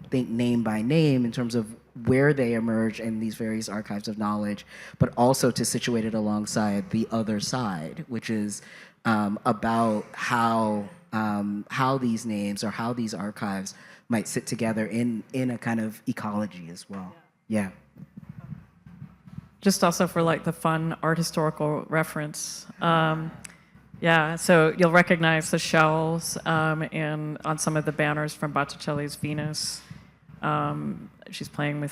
think name by name in terms of where they emerge in these various archives of knowledge, but also to situate it alongside the other side, which is about how these names or how these archives might sit together in a kind of ecology as well. Yeah. Just also for like the fun art historical reference. So you'll recognize the shells on some of the banners from Botticelli's Venus. She's playing with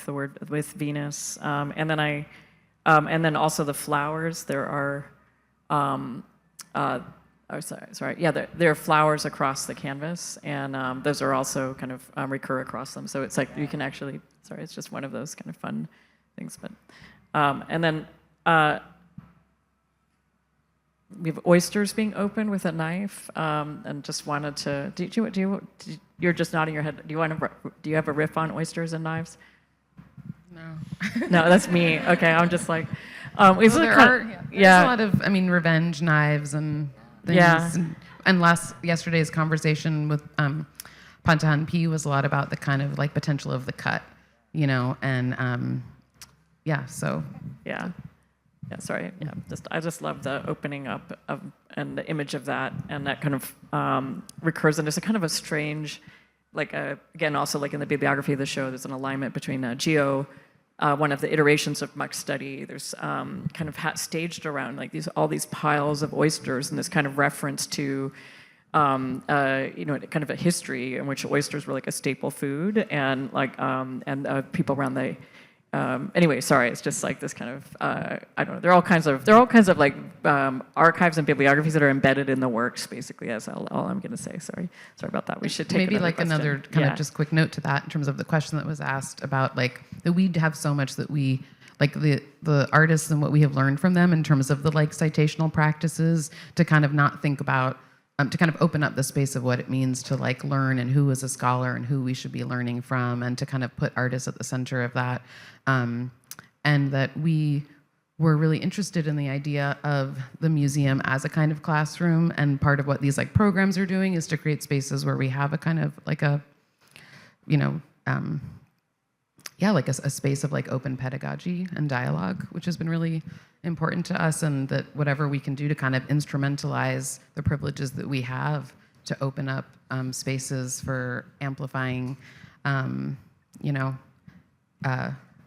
Venus, and then also the flowers. There are, there are flowers across the canvas, and those are also kind of recur across them. So it's like you can actually. Sorry, it's just one of those kind of fun things. But and then we have oysters being opened with a knife, and just wanted to. You're just nodding your head. Do you have a riff on oysters and knives? No. No, that's me. Okay, I'm just like. There's a lot of, revenge knives and things. Yeah. And yesterday's conversation with Panteha P was a lot about the kind of like potential of the cut, you know, and so. Yeah. Yeah, sorry. Yeah, I just love the opening up of and the image of that, and that kind of recurs, and there's a kind of a strange, like again, also like in the bibliography of the show, there's an alignment between Geo, one of the iterations of Muck's study. There's kind of staged around like all these piles of oysters, and this kind of reference to kind of a history in which oysters were like a staple food, and like people around the. Anyway, sorry, it's just like this kind of, I don't know, there are all kinds of like archives and bibliographies that are embedded in the works, basically, that's all I'm going to say. Sorry about that. We should take maybe like question. another kind of just quick note to that in terms of the question that was asked about like that we have so much that we, like the artists and what we have learned from them in terms of the like citational practices to kind of not think about, to kind of open up the space of what it means to like learn and who is a scholar and who we should be learning from, and to kind of put artists at the center of that. And that we were really interested in the idea of the museum as a kind of classroom, and part of what these like programs are doing is to create spaces where we have a kind of like a, you know, like a space of like open pedagogy and dialogue, which has been really important to us, and that whatever we can do to kind of instrumentalize the privileges that we have to open up spaces for amplifying,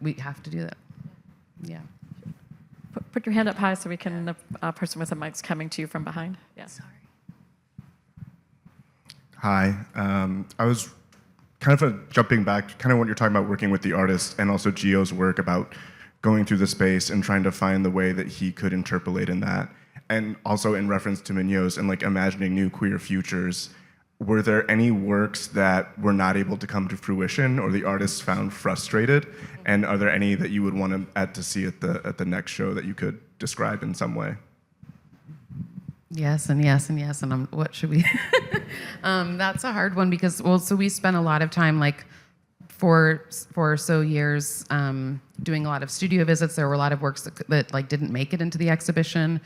we have to do that. Yeah. Put your hand up high so we can, the person with the mic's coming to you from behind. Yeah. Sorry. Hi. I was kind of jumping back, kind of what you're talking about, working with the artist and also Gio's work about going through the space and trying to find the way that he could interpolate in that. And also in reference to Mignot's and like imagining new queer futures. Were there any works that were not able to come to fruition or the artists found frustrated? And are there any that you would want to add to see at the next show that you could describe in some way? Yes and yes and yes, and what should we? That's a hard one because, well, so we spent a lot of time, like 4 or so years, doing a lot of studio visits. There were a lot of works that like didn't make it into the exhibition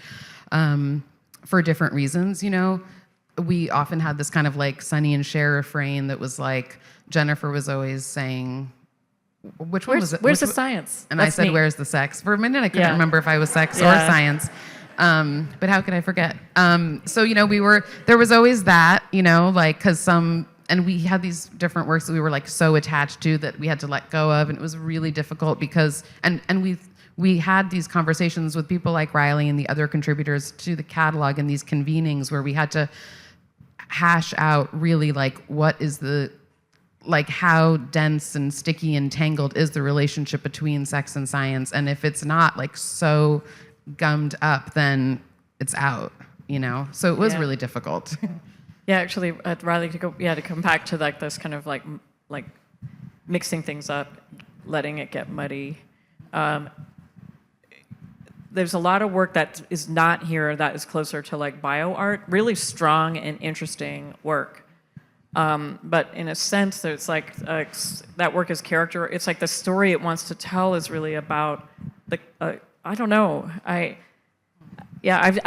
for different reasons, you know. We often had this kind of like Sonny and Cher refrain that was like, Jennifer was always saying, which one was it? Where's the science? And That's I said, me. where's the sex? For a minute, I couldn't Yeah. remember if I was sex or Yeah. science. But how could I forget? So, you know, there was always that, you know, like, and we had these different works that we were like so attached to that we had to let go of. And it was really difficult because, and we had these conversations with people like Riley and the other contributors to the catalog and these convenings where we had to hash out really like what is the, like how dense and sticky and tangled is the relationship between sex and science. And if it's not like so gummed up, then it's out, you know? So it was really difficult. Yeah, actually, Riley, to come back to like this kind of like mixing things up, letting it get muddy. There's a lot of work that is not here that is closer to like bio art, really strong and interesting work. But in a sense, there's like that work is character. It's like the story it wants to tell is really about the. I don't know. I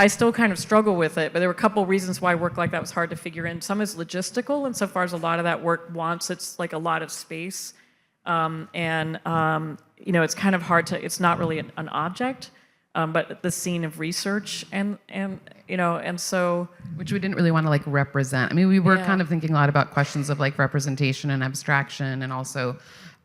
still kind of struggle with it, but there were a couple reasons why work like that was hard to figure in. Some is logistical, insofar as a lot of that work wants it's like a lot of space, you know, it's kind of hard to. It's not really an object. But the scene of research and you know, and so which we didn't really want to like represent. I mean, we were kind of thinking a lot about questions of like representation and abstraction, and also,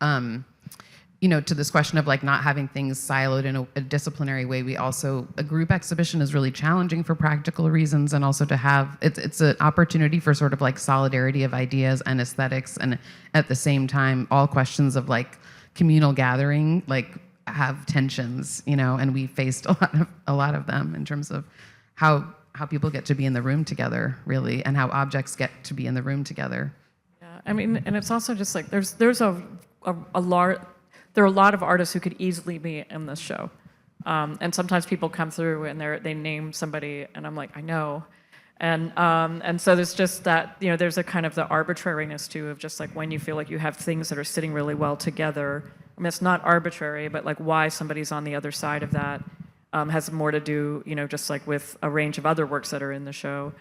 you know, to this question of like not having things siloed in a disciplinary way. We also, a group exhibition is really challenging for practical reasons, and also to have it's an opportunity for sort of like solidarity of ideas and aesthetics, and at the same time, all questions of like communal gathering, like have tensions, you know, and we faced a lot of them in terms of how people get to be in the room together, really, and how objects get to be in the room together. yeah, I mean, and it's also just like there are a lot of artists who could easily be in this show, and sometimes people come through and they name somebody, and I'm like, I know, and so there's just that, you know, there's a kind of the arbitrariness too of just like when you feel like you have things that are sitting really well together. I mean, it's not arbitrary, but like why somebody's on the other side of that has more to do, you know, just like with a range of other works that are in the show.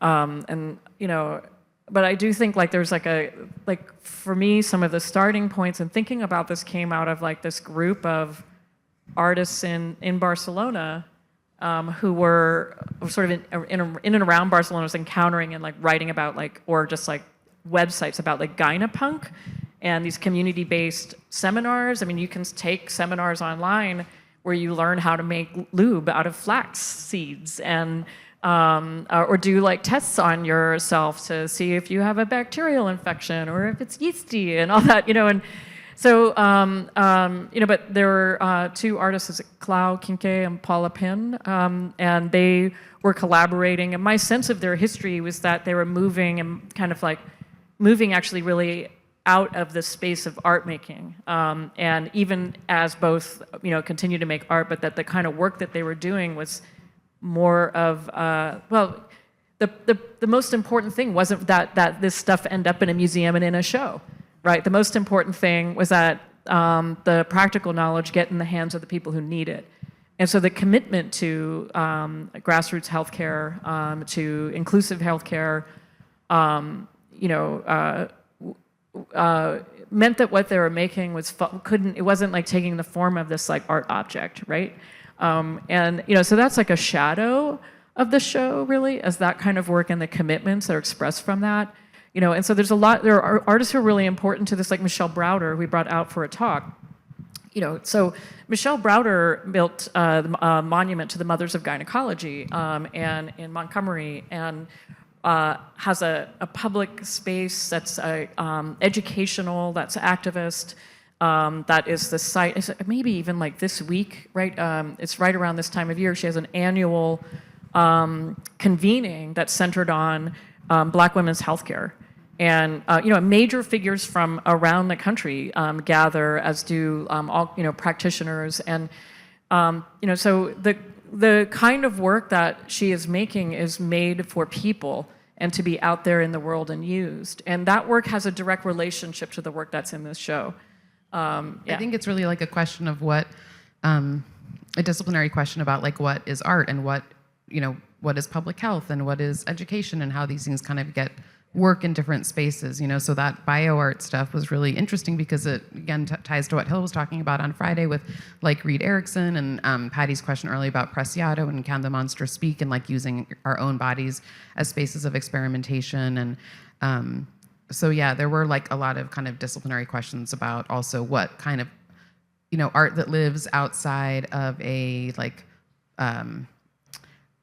And, you know, but I do think like there's like for me, some of the starting points and thinking about this came out of like this group of artists in Barcelona who were sort of in and around Barcelona, was encountering and like writing about like, or just like websites about like Gynapunk and these community-based seminars. I mean, you can take seminars online where you learn how to make lube out of flax seeds and or do like tests on yourself to see if you have a bacterial infection or if it's yeasty and all that, you know. And so, you know, but there were two artists, is it Clau Kinke and Paula Pin, and they were collaborating. And my sense of their history was that they were moving and kind of like moving actually really out of the space of art making. And even as both, you know, continue to make art, but that the kind of work that they were doing was more of, well, the most important thing wasn't that this stuff end up in a museum and in a show, right? The most important thing was that the practical knowledge get in the hands of the people who need it. And so the commitment to grassroots healthcare, to inclusive healthcare, you know, meant that what they were making was it wasn't like taking the form of this like art object, right? And you know, so that's like a shadow of the show, really, as that kind of work and the commitments that are expressed from that, you know. And so there are artists who are really important to this, like Michelle Browder, who we brought out for a talk. You know, so Michelle Browder built a monument to the mothers of gynecology and in Montgomery, and has a public space that's educational, that's activist, that is the site, maybe even like this week, right? It's right around this time of year. She has an annual convening that's centered on Black women's healthcare. And you know, major figures from around the country gather, as do all, you know, practitioners. And you know, so the kind of work that she is making is made for people and to be out there in the world and used. And that work has a direct relationship to the work that's in this show. Yeah. I think it's really like a question of what, a disciplinary question about like what is art and what, you know, what is public health and what is education and how these things kind of get work in different spaces, you know. So that bioart stuff was really interesting because it, again, ties to what Hill was talking about on Friday with like Reed Erickson and Patty's question earlier about Preciado and Can the Monster Speak, and like using our own bodies as spaces of experimentation. And so yeah, there were like a lot of kind of disciplinary questions about also what kind of, you know, art that lives outside of a like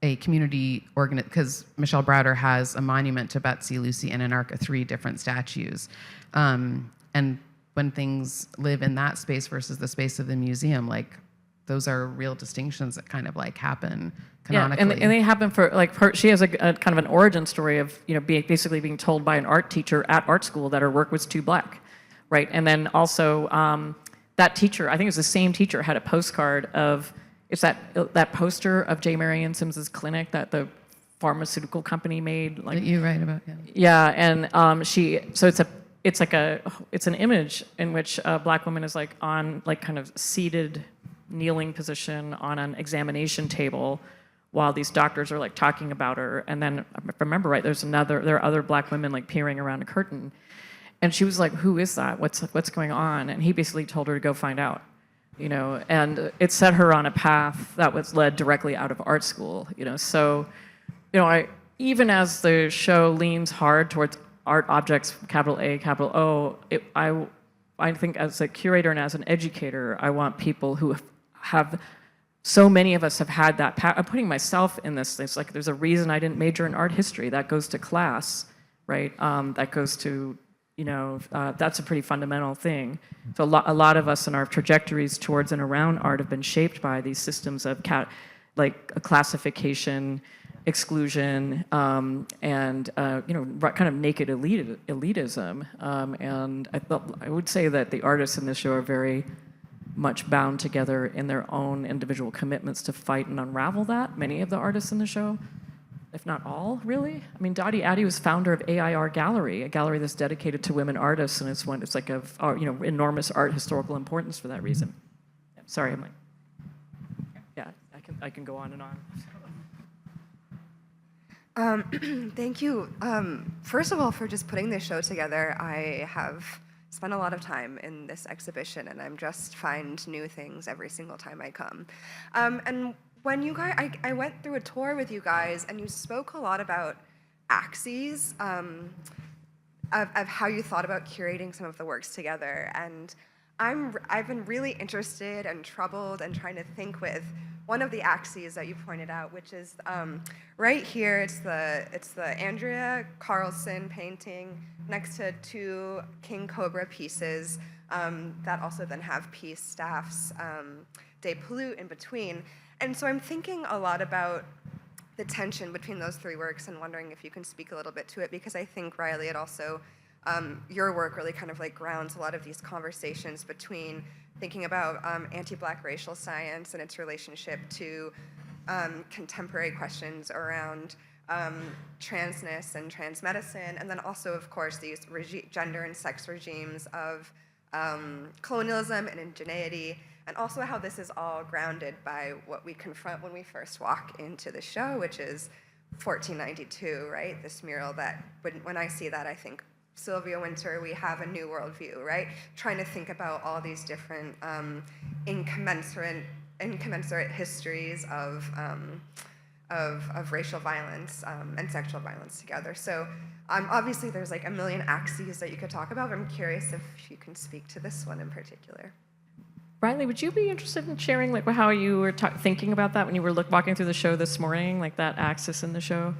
a community because Michelle Browder has a monument to Betsy, Lucy, and Anarcha, 3 different statues. And when things live in that space versus the space of the museum, like those are real distinctions that kind of like happen canonically. Yeah, and they happen for like she has a kind of an origin story of, you know, basically being told by an art teacher at art school that her work was too Black, right? And then also that teacher, I think it was the same teacher, had a postcard of, it's that poster of J. Marion Sims's clinic that the pharmaceutical company made, like that you write about, yeah. Yeah, and it's an image in which a Black woman is like on like kind of seated, kneeling position on an examination table, while these doctors are like talking about her. And then, if I remember right, there are other Black women like peering around a curtain, and she was like, "Who is that? What's going on?" And he basically told her to go find out. You know, and it set her on a path that was led directly out of art school, you know. So, you know, even as the show leans hard towards art objects, capital A, capital O, I think as a curator and as an educator, I want people who have, so many of us have had that path. I'm putting myself in this. It's like there's a reason I didn't major in art history. That goes to class, right? That goes to, you know, that's a pretty fundamental thing. So a lot of us in our trajectories towards and around art have been shaped by these systems of like a classification, exclusion, and you know, kind of naked elitism. And I would say that the artists in this show are very much bound together in their own individual commitments to fight and unravel that. Many of the artists in the show, if not all, really. I mean, Dottie Addy was founder of AIR Gallery, a gallery that's dedicated to women artists, and it's like of, you know, enormous art historical importance for that reason. Yeah, sorry, I'm like, yeah, I can go on and on. Thank you. First of all, for just putting this show together. I have spent a lot of time in this exhibition, and I'm just find new things every single time I come. And when you guys, I went through a tour with you guys, and you spoke a lot about axes of how you thought about curating some of the works together. And I've been really interested and troubled and trying to think with one of the axes that you pointed out, which is right here. It's the Andrea Carlson painting next to two King Cobra pieces that also then have peace staffs, de pollute in between. And so I'm thinking a lot about the tension between those three works and wondering if you can speak a little bit to it, because I think, Riley, it also, your work really kind of like grounds a lot of these conversations between thinking about anti-Black racial science and its relationship to contemporary questions around transness and trans medicine, and then also, of course, these gender and sex regimes of colonialism and indigeneity, and also how this is all grounded by what we confront when we first walk into the show, which is 1492, right? This mural that, when I see that, I think, Sylvia Wynter, we have a new worldview, right? Trying to think about all these different incommensurate histories of racial violence and sexual violence together. So obviously there's like a million axes that you could talk about, but I'm curious if you can speak to this one in particular. Riley, would you be interested in sharing like how you were thinking about that when you were walking through the show this morning, like that axis in the show?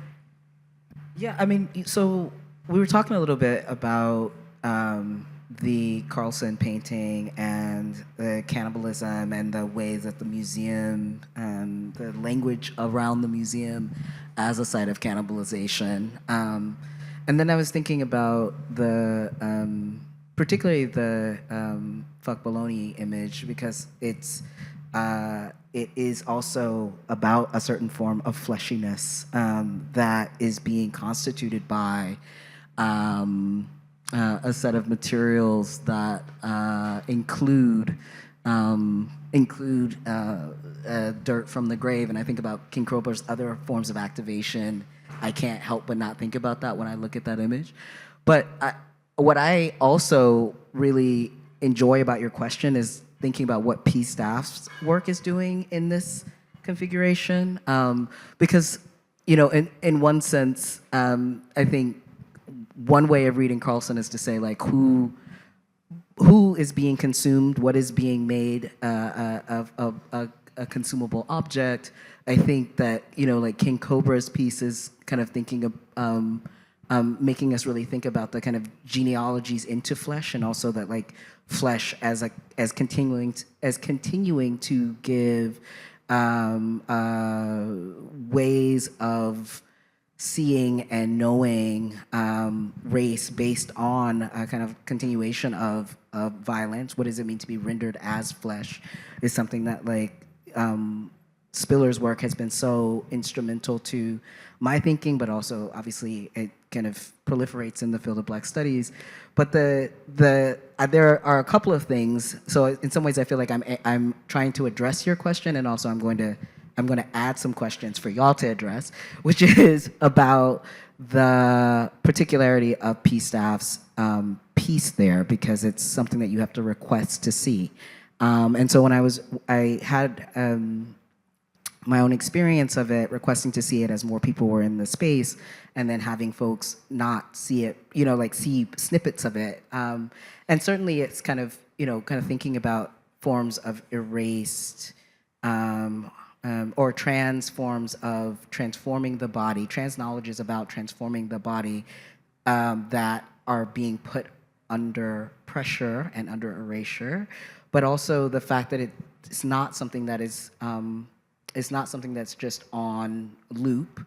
Yeah, I mean, so we were talking a little bit about the Carlson painting and the cannibalism and the ways that the museum, the language around the museum as a site of cannibalization. And then I was thinking about particularly the fuck baloney image, because it is also about a certain form of fleshiness that is being constituted by a set of materials that include dirt from the grave. And I think about King Cobra's other forms of activation. I can't help but not think about that when I look at that image. But what I also really enjoy about your question is thinking about what P Staff's work is doing in this configuration. Because, you know, in one sense, I think one way of reading Carlson is to say, like, who is being consumed, what is being made of a consumable object. I think that, you know, like King Cobra's piece is kind of thinking of making us really think about the kind of genealogies into flesh, and also that like flesh as continuing to give ways of seeing and knowing race based on a kind of continuation of violence. What does it mean to be rendered as flesh is something that like Spiller's work has been so instrumental to my thinking, but also obviously it kind of proliferates in the field of Black studies. But there are a couple of things. So in some ways, I feel like I'm trying to address your question, and also I'm going to add some questions for y'all to address, which is about the particularity of P Staff's piece there, because it's something that you have to request to see. And so when I had my own experience of it, requesting to see it as more people were in the space, and then having folks not see it, you know, like see snippets of it. And certainly it's kind of thinking about forms of erased or trans forms of transforming the body, trans knowledge is about transforming the body that are being put under pressure and under erasure, but also the fact that it's not something that is it's not something that's just on loop,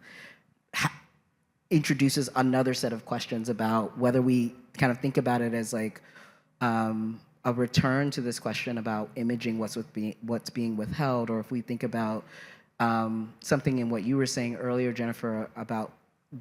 introduces another set of questions about whether we kind of think about it as like a return to this question about imaging what's being withheld, or if we think about something in what you were saying earlier, Jennifer, about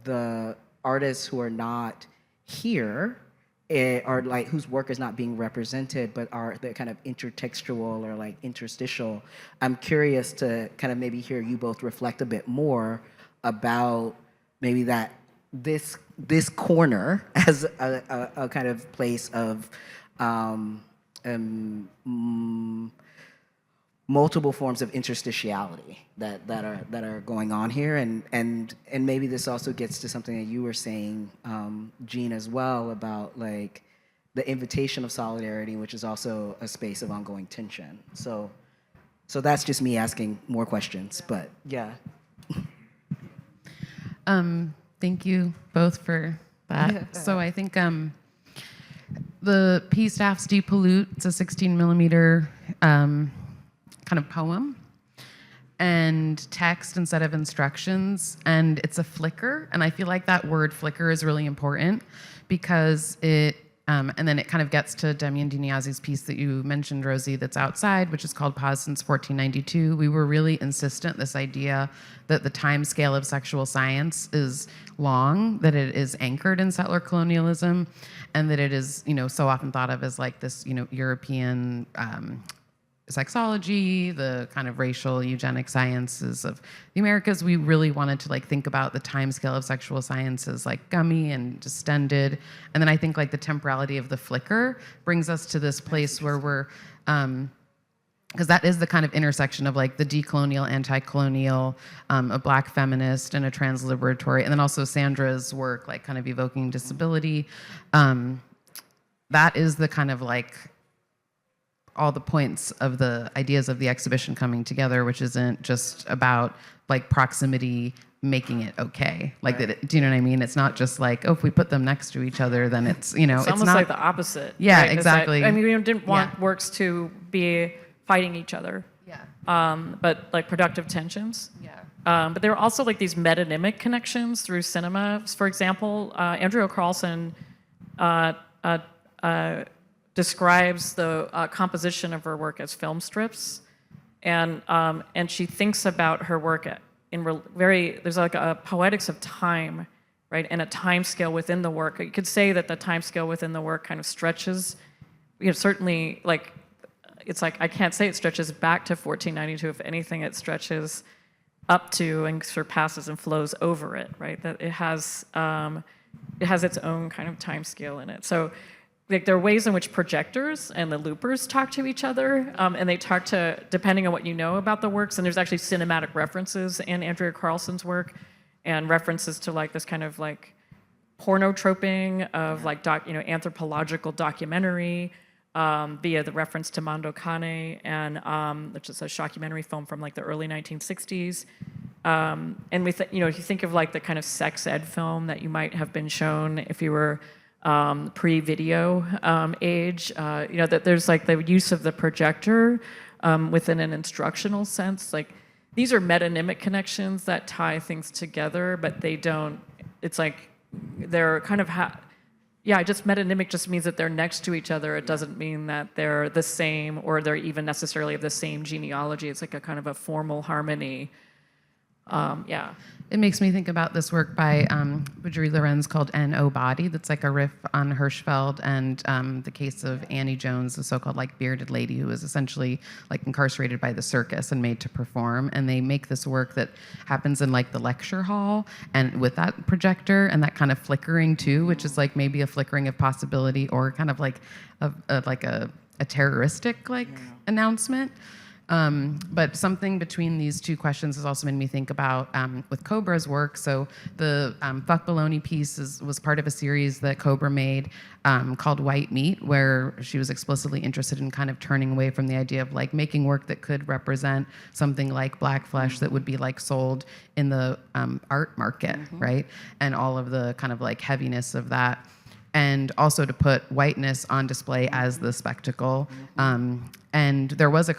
the artists who are not here, or like whose work is not being represented, but are the kind of intertextual or like interstitial. I'm curious to kind of maybe hear you both reflect a bit more about maybe that this corner as a kind of place of multiple forms of interstitiality that are going on here, and maybe this also gets to something that you were saying, Jeanne, as well, about like the invitation of solidarity, which is also a space of ongoing tension. So that's just me asking more questions, but yeah. Thank you both for that. So I think the P Staff's Depollute, it's a 16 millimeter kind of poem and text instead of instructions, and it's a flicker, and I feel like that word flicker is really important because it and then it kind of gets to Demian Diniazi's piece that you mentioned, Rosie, that's outside, which is called Pause Since 1492. We were really insistent, this idea that the time scale of sexual science is long, that it is anchored in settler colonialism, and that it is, so often thought of as like this, European sexology, the kind of racial eugenic sciences of the Americas. We really wanted to like think about the time scale of sexual sciences like gummy and distended. And then I think like the temporality of the flicker brings us to this place where we're, because that is the kind of intersection of like the decolonial, anti-colonial, a Black feminist and a transliberatory, and then also Sandra's work, like kind of evoking disability. That is the kind of like all the points of the ideas of the exhibition coming together, which isn't just about like proximity making it okay. Like, Right. that, do you know what I mean? It's not just like, oh, if we put them next to each other, then it's, It's almost not like the opposite. Yeah, right? Is that- exactly. I mean, we didn't want Yeah. works to be fighting each other, but like productive tensions. Yeah. But there are also like these metonymic connections through cinema. For example, Andrea Carlson describes the composition of her work as film strips, and she thinks about her work there's like a poetics of time, right, and a time scale within the work. You could say that the time scale within the work kind of stretches, certainly like, it's like, I can't say it stretches back to 1492. If anything, it stretches up to and surpasses and flows over it, right? That it has its own kind of time scale in it. So like there are ways in which projectors and the loopers talk to each other, and they talk to, depending on what you know about the works, and there's actually cinematic references in Andrea Carlson's work, and references to like this kind of like pornotroping of like anthropological documentary, via the reference to Mando Kane, and which is a shockumentary film from like the early 1960s. And if you think of like the kind of sex ed film that you might have been shown if you were pre-video age, that there's like the use of the projector within an instructional sense. Like these are metonymic connections that tie things together, but they don't. It's like they're kind of just metonymic just means that they're next to each other. It doesn't mean that they're the same or they're even necessarily of the same genealogy. It's like a kind of a formal harmony. It makes me think about this work by Budry Lorenz called N.O. Body, that's like a riff on Hirschfeld and the case of Annie Jones, the so-called like bearded lady who was essentially like incarcerated by the circus and made to perform. And they make this work that happens in like the lecture hall and with that projector and that kind of flickering too, which is like maybe a flickering of possibility or kind of like a terroristic like announcement. But something between these two questions has also made me think about with Cobra's work. So the Fuck Baloney piece was part of a series that Cobra made called White Meat, where she was explicitly interested in kind of turning away from the idea of like making work that could represent something like black flesh that would be like sold in the art market, right? And all of the kind of like heaviness of that. And also to put whiteness on display as the spectacle. And there was a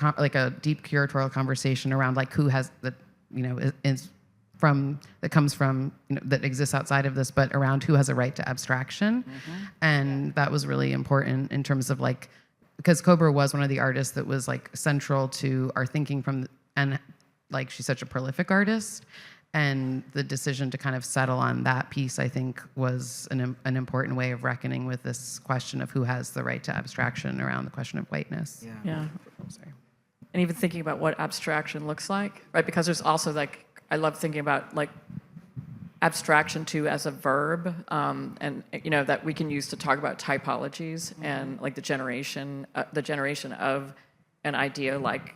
deep curatorial conversation around like who has the, that comes from, that exists outside of this, but around who has a right to abstraction. And that was really important in terms of like, because Cobra was one of the artists that was like central to our thinking and like she's such a prolific artist. And the decision to kind of settle on that piece, I think, was an important way of reckoning with this question of who has the right to abstraction around the question of whiteness. Yeah. Oh, sorry. And even thinking about what abstraction looks like, right? Because there's also like, I love thinking about like abstraction to as a verb, and that we can use to talk about typologies and like the generation of an idea like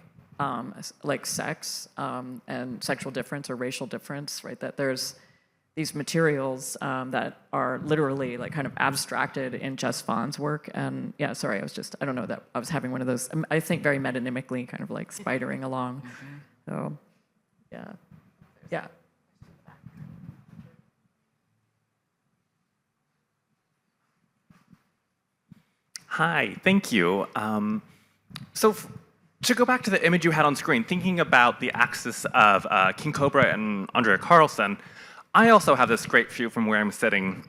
sex and sexual difference or racial difference, right? That there's these materials that are literally like kind of abstracted in Jess Fahn's work. And yeah, sorry, I don't know that I was having one of those, I think very metonymically kind of like spidering along. So yeah. Yeah. Hi, thank you. To go back to the image you had on screen, thinking about the axis of King Cobra and Andrea Carlson, I also have this great view from where I'm sitting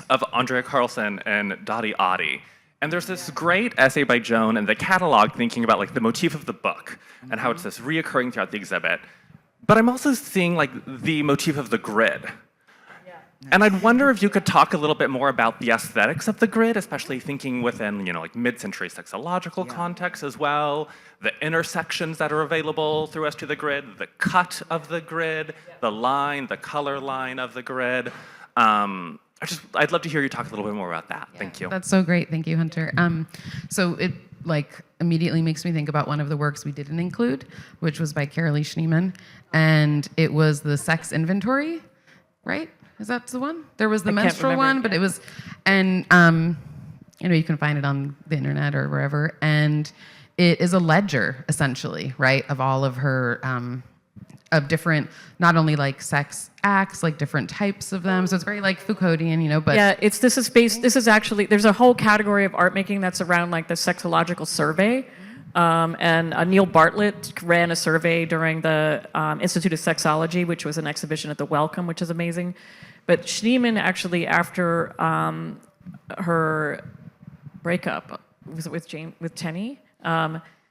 of Andrea Carlson and Dottie Oddie. And there's this great essay by Joan in the catalog thinking about like the motif of the book and how it's this reoccurring throughout the exhibit. But I'm also seeing like the motif of the grid. And I'd wonder if you could talk a little bit more about the aesthetics of the grid, especially thinking within, like mid-century sexological context as well, the intersections that are available through us to the grid, the cut of the grid, the line, the color line of the grid. I'd love to hear you talk a little bit more about that. Thank you. That's so great. Thank you, Hunter. So it immediately makes me think about one of the works we didn't include, which was by Carolee Schneemann, and it was the sex inventory, right? Is that the one? There was the menstrual one, but it was, and you can find it on the internet or wherever, and it is a ledger essentially, right, of all of her, of different, not only like sex acts, like different types of them. So it's very like Foucauldian, but yeah, this is actually, there's a whole category of art making that's around like the sexological survey. And Neil Bartlett ran a survey during the Institute of Sexology, which was an exhibition at the Wellcome, which is amazing. But Schneemann actually, after her breakup, was it with Tenny?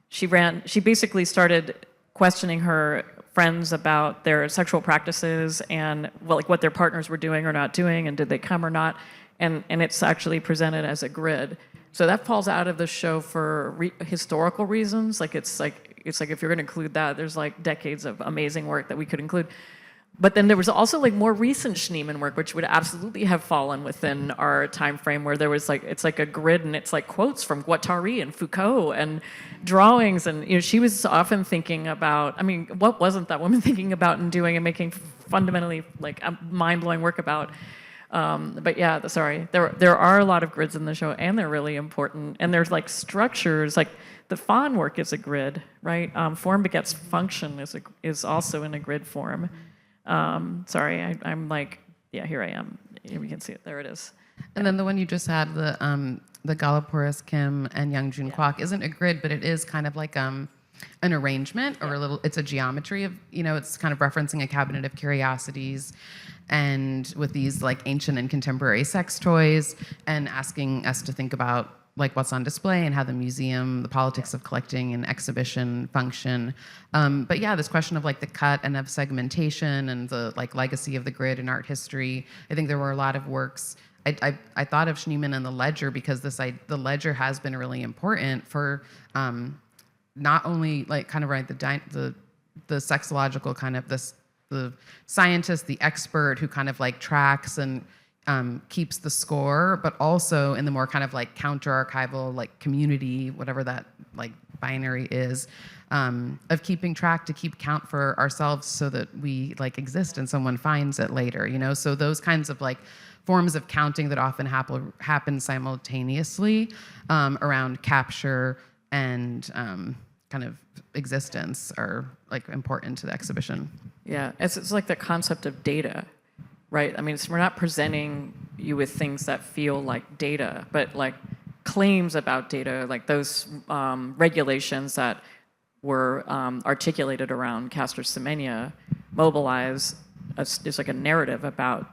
She basically started questioning her friends about their sexual practices and what their partners were doing or not doing, and did they come or not, and it's actually presented as a grid. So that falls out of the show for historical reasons. It's like if you're going to include that, there's like decades of amazing work that we could include. But then there was also like more recent Schneemann work, which would absolutely have fallen within our time frame, where there was it's like a grid, and it's like quotes from Guattari and Foucault and drawings, and she was often thinking about. I mean, what wasn't that woman thinking about and doing and making fundamentally like mind-blowing work about? But yeah, sorry, there are a lot of grids in the show, and they're really important. And there's like structures, like the Fawn work is a grid, right? Form begets function is also in a grid form. Sorry, I'm like, yeah, here I am. We can see it. There it is. And then the one you just had, the Galaporis Kim and Young Jun Kwok, isn't a grid, but it is kind of like an arrangement or it's a geometry of, it's kind of referencing a cabinet of curiosities, and with these like ancient and contemporary sex toys, and asking us to think about like what's on display and how the museum, the politics of collecting and exhibition function. But yeah, this question of like the cut and of segmentation and the like legacy of the grid in art history. I think there were a lot of works. I thought of Schneemann and the ledger because the ledger has been really important for not only like kind of the sexological kind of the scientist, the expert who kind of like tracks and keeps the score, but also in the more kind of like counter-archival, like community, whatever that like binary is, of keeping track to keep count for ourselves so that we like exist and someone finds it later, So those kinds of like forms of counting that often happen simultaneously around capture and kind of existence are like important to the exhibition. Yeah, it's like the concept of data, right? I mean, we're not presenting you with things that feel like data, but like claims about data, like those regulations that were articulated around Castor Semenya mobilize it's like a narrative about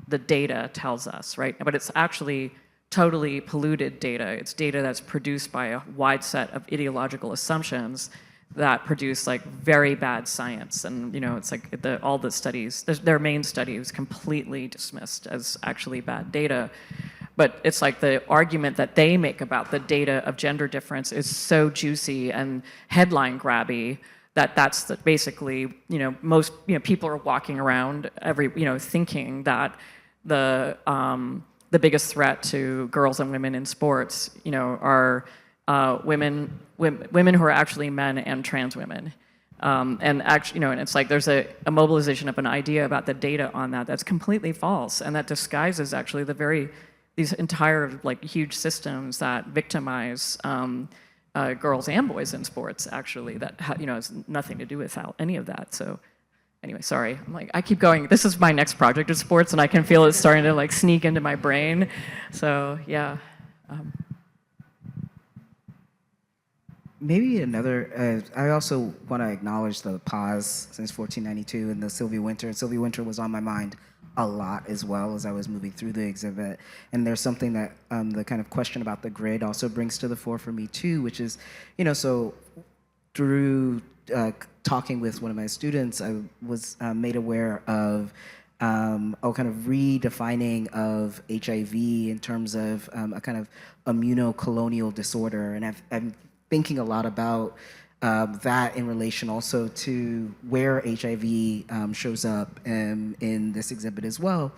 the data tells us, right? But it's actually totally polluted data. It's data that's produced by a wide set of ideological assumptions that produce like very bad science. And it's like all the studies, their main study was completely dismissed as actually bad data. But it's like the argument that they make about the data of gender difference is so juicy and headline grabby that's basically, most, people are walking around thinking that the biggest threat to girls and women in sports, are women who are actually men and trans women. And actually, and it's like there's a mobilization of an idea about the data on that's completely false, and that disguises actually these entire huge systems that victimize girls and boys in sports. Actually, that has nothing to do with any of that. So, anyway, sorry. I keep going. This is my next project of sports, and I can feel it starting to sneak into my brain. So yeah. Maybe another, I also want to acknowledge the pause since 1492 and the Sylvia Wynter. Sylvia Wynter was on my mind a lot as well as I was moving through the exhibit. And there's something that the kind of question about the grid also brings to the fore for me too, which is, so through talking with one of my students, I was made aware of a kind of redefining of HIV in terms of a kind of immunocolonial disorder. And I'm thinking a lot about that in relation also to where HIV shows up in this exhibit as well.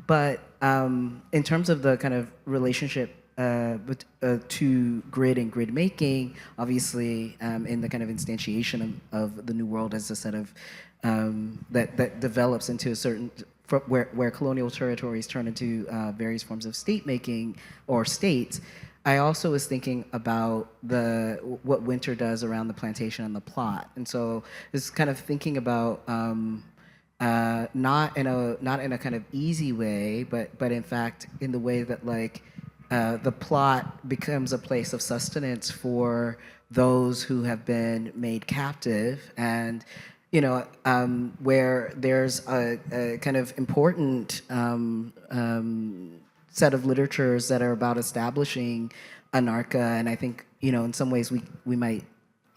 But in terms of the kind of relationship to grid and grid making, obviously in the kind of instantiation of the New World as a set of, that develops into a certain, where colonial territories turn into various forms of state making or states. I also was thinking about what Wynter does around the plantation and the plot, and so it's kind of thinking about not in a kind of easy way, but in fact in the way that the plot becomes a place of sustenance for those who have been made captive, and where there's a kind of important set of literatures that are about establishing anarcha, and I think in some ways we might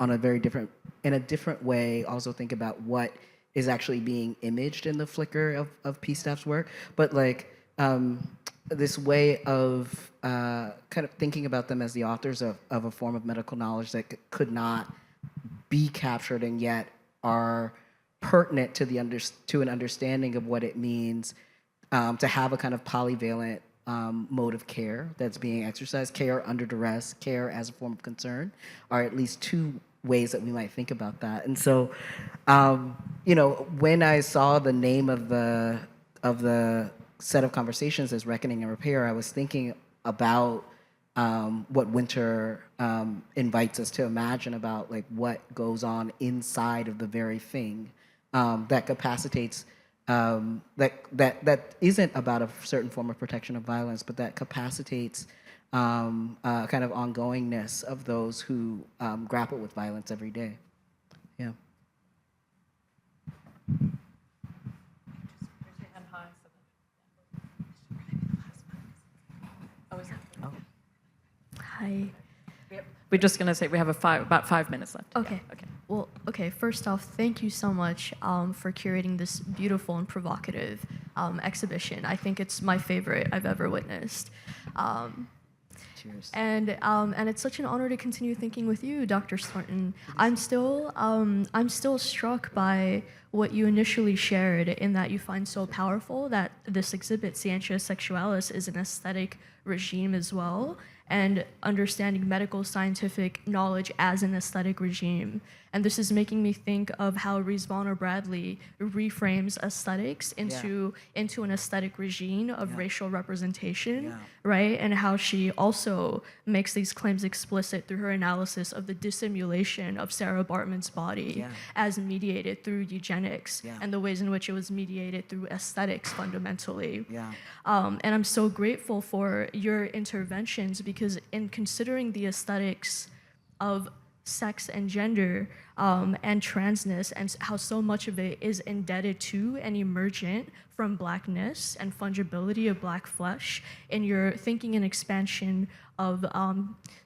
in a different way also think about what is actually being imaged in the flicker of Peace Staff's work, but this way of kind of thinking about them as the authors of a form of medical knowledge that could not be captured and yet are pertinent to an understanding of what it means to have a kind of polyvalent mode of care that's being exercised, care under duress, care as a form of concern, are at least two ways that we might think about that. And so, when I saw the name of the set of conversations as Reckoning and Repair, I was thinking about what Wynter invites us to imagine about what goes on inside of the very thing that capacitates. That isn't about a certain form of protection of violence, but that capacitates kind of ongoingness of those who grapple with violence every day. Yeah. Hi. We're just going to say we have about 5 minutes left. Okay. Yeah. Okay. Well, okay, first off, thank you so much for curating this beautiful and provocative exhibition. I think it's my favorite I've ever witnessed. Cheers. And it's such an honor to continue thinking with you, Dr. Snorton. I'm still struck by what you initially shared, in that you find so powerful that this exhibit, Scientia Sexualis, is an aesthetic regime as well, and understanding medical scientific knowledge as an aesthetic regime. And this is making me think of how Reese Bonner Bradley reframes aesthetics into an aesthetic regime of racial representation, right? And how she also makes these claims explicit through her analysis of the dissimulation of Sarah Bartman's body as mediated through eugenics, and the ways in which it was mediated through aesthetics fundamentally. And I'm so grateful for your interventions, because in considering the aesthetics of sex and gender and transness, and how so much of it is indebted to and emergent from blackness and fungibility of black flesh, in your thinking and expansion of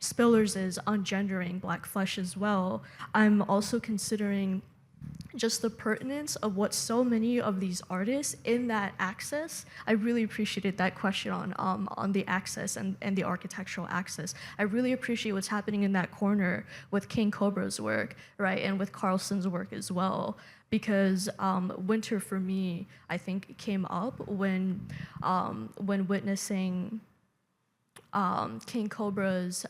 Spillers' ungendering black flesh as well, I'm also considering just the pertinence of what so many of these artists in that access. I really appreciated that question on the access and the architectural access. I really appreciate what's happening in that corner with King Cobra's work, right, and with Carlson's work as well. Because winter for me, I think, came up when witnessing King Cobra's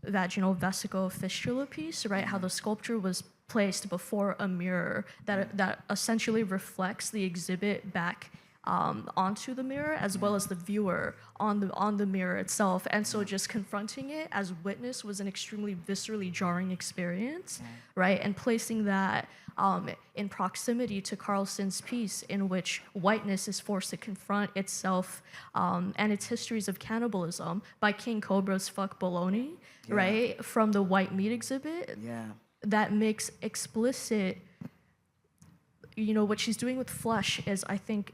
vaginal vesico fistula piece, right? How the sculpture was placed before a mirror that essentially reflects the exhibit back onto the mirror, as well as the viewer on the mirror itself. And so just confronting it as witness was an extremely viscerally jarring experience, right? And placing that in proximity to Carlson's piece, in which whiteness is forced to confront itself and its histories of cannibalism by King Cobra's Fuck Baloney, right? From the white meat exhibit. That makes explicit, what she's doing with flesh is, I think,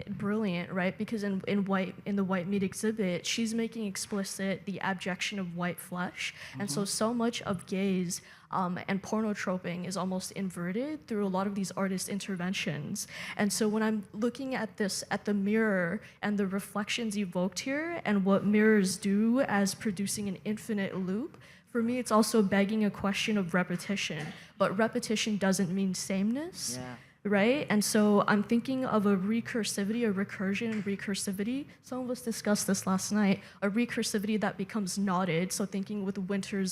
brilliant, right? Because in the white meat exhibit, she's making explicit the abjection of white flesh, and so much of gaze and pornotroping is almost inverted through a lot of these artist interventions. And so when I'm looking at this, at the mirror and the reflections evoked here, and what mirrors do as producing an infinite loop, for me, it's also begging a question of repetition. But repetition doesn't mean sameness. Right? And so I'm thinking of a recursivity, a recursion and recursivity. Some of us discussed this last night. A recursivity that becomes knotted. So thinking with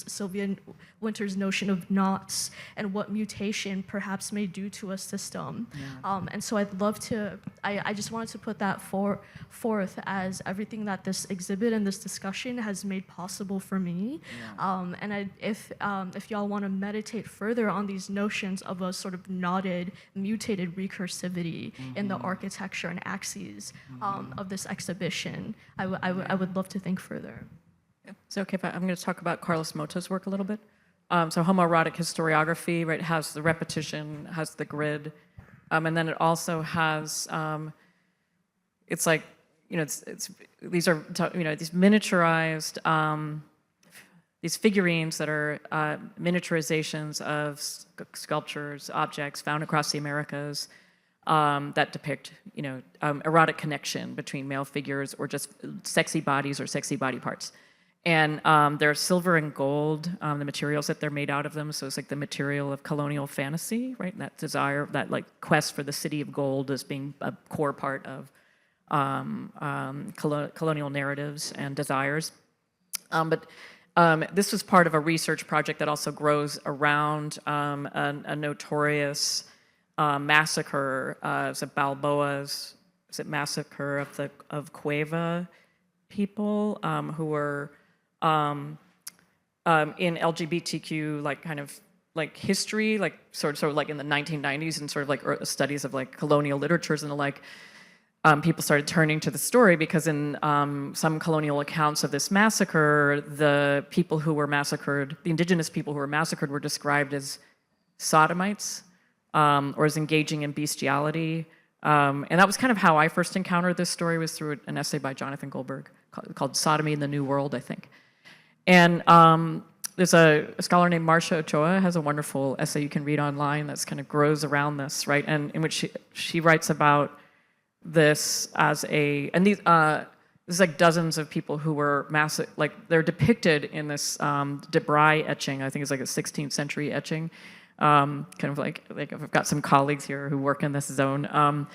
Sylvia Winter's notion of knots and what mutation perhaps may do to a system. And so I'd love to, I just wanted to put that forth as everything that this exhibit and this discussion has made possible for me. And if y'all want to meditate further on these notions of a sort of knotted, mutated recursivity in the architecture and axes of this exhibition, I would love to think further. Is it okay if I'm going to talk about Carlos Mota's work a little bit? So homoerotic historiography, right, has the repetition, has the grid, and then it also has, it's like, these are, these miniaturized, these figurines that are miniaturizations of sculptures, objects found across the Americas that depict, erotic connection between male figures or just sexy bodies or sexy body parts. And they're silver and gold, the materials that they're made out of them. So it's like the material of colonial fantasy, right? That desire, that like quest for the city of gold as being a core part of colonial narratives and desires. But this was part of a research project that also grows around a notorious massacre. It's a Balboa's, massacre of Cueva people who were in LGBTQ history, sort of like in the 1990s, and sort of like studies of like colonial literatures and the like. People started turning to the story because in some colonial accounts of this massacre, the people who were massacred, the indigenous people who were massacred, were described as sodomites or as engaging in bestiality. And that was kind of how I first encountered this story, was through an essay by Jonathan Goldberg called Sodomy in the New World, I think. And there's a scholar named Marcia Ochoa has a wonderful essay you can read online that's kind of grows around this, right? And in which she writes about this as there's like dozens of people who were massacred, like they're depicted in this Debray etching. I think it's like a 16th century etching. Kind of like I've got some colleagues here who work in this zone.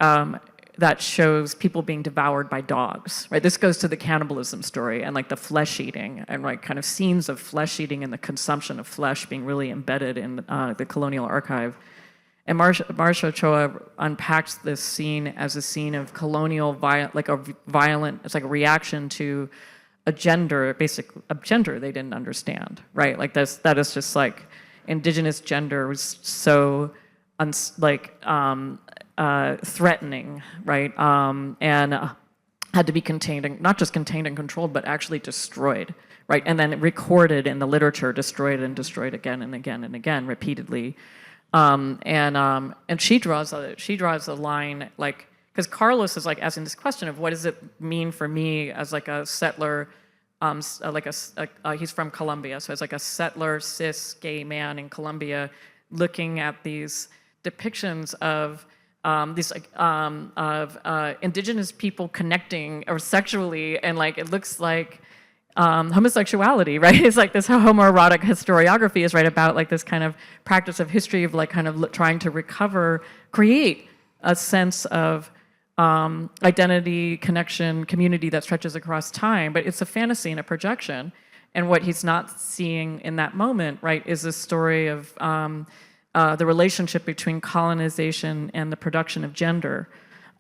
That shows people being devoured by dogs, right? This goes to the cannibalism story and like the flesh eating and like kind of scenes of flesh eating and the consumption of flesh being really embedded in the colonial archive. And Marcia Ochoa unpacks this scene as a scene of colonial violent, it's like a reaction to a gender they didn't understand, right? Like that is just like indigenous gender was so threatening, right? And had to be contained, and not just contained and controlled, but actually destroyed, right? And then recorded in the literature, destroyed and destroyed again and again and again, repeatedly. And she draws a line, like, because Carlos is like asking this question of what does it mean for me as like a settler, he's from Colombia, so it's like a settler cis gay man in Colombia looking at these depictions of indigenous people connecting or sexually, and like it looks like homosexuality, right? It's like this homoerotic historiography is right about like this kind of practice of history of like kind of trying to create a sense of identity, connection, community that stretches across time, but it's a fantasy and a projection. And what he's not seeing in that moment, right, is this story of the relationship between colonization and the production of gender.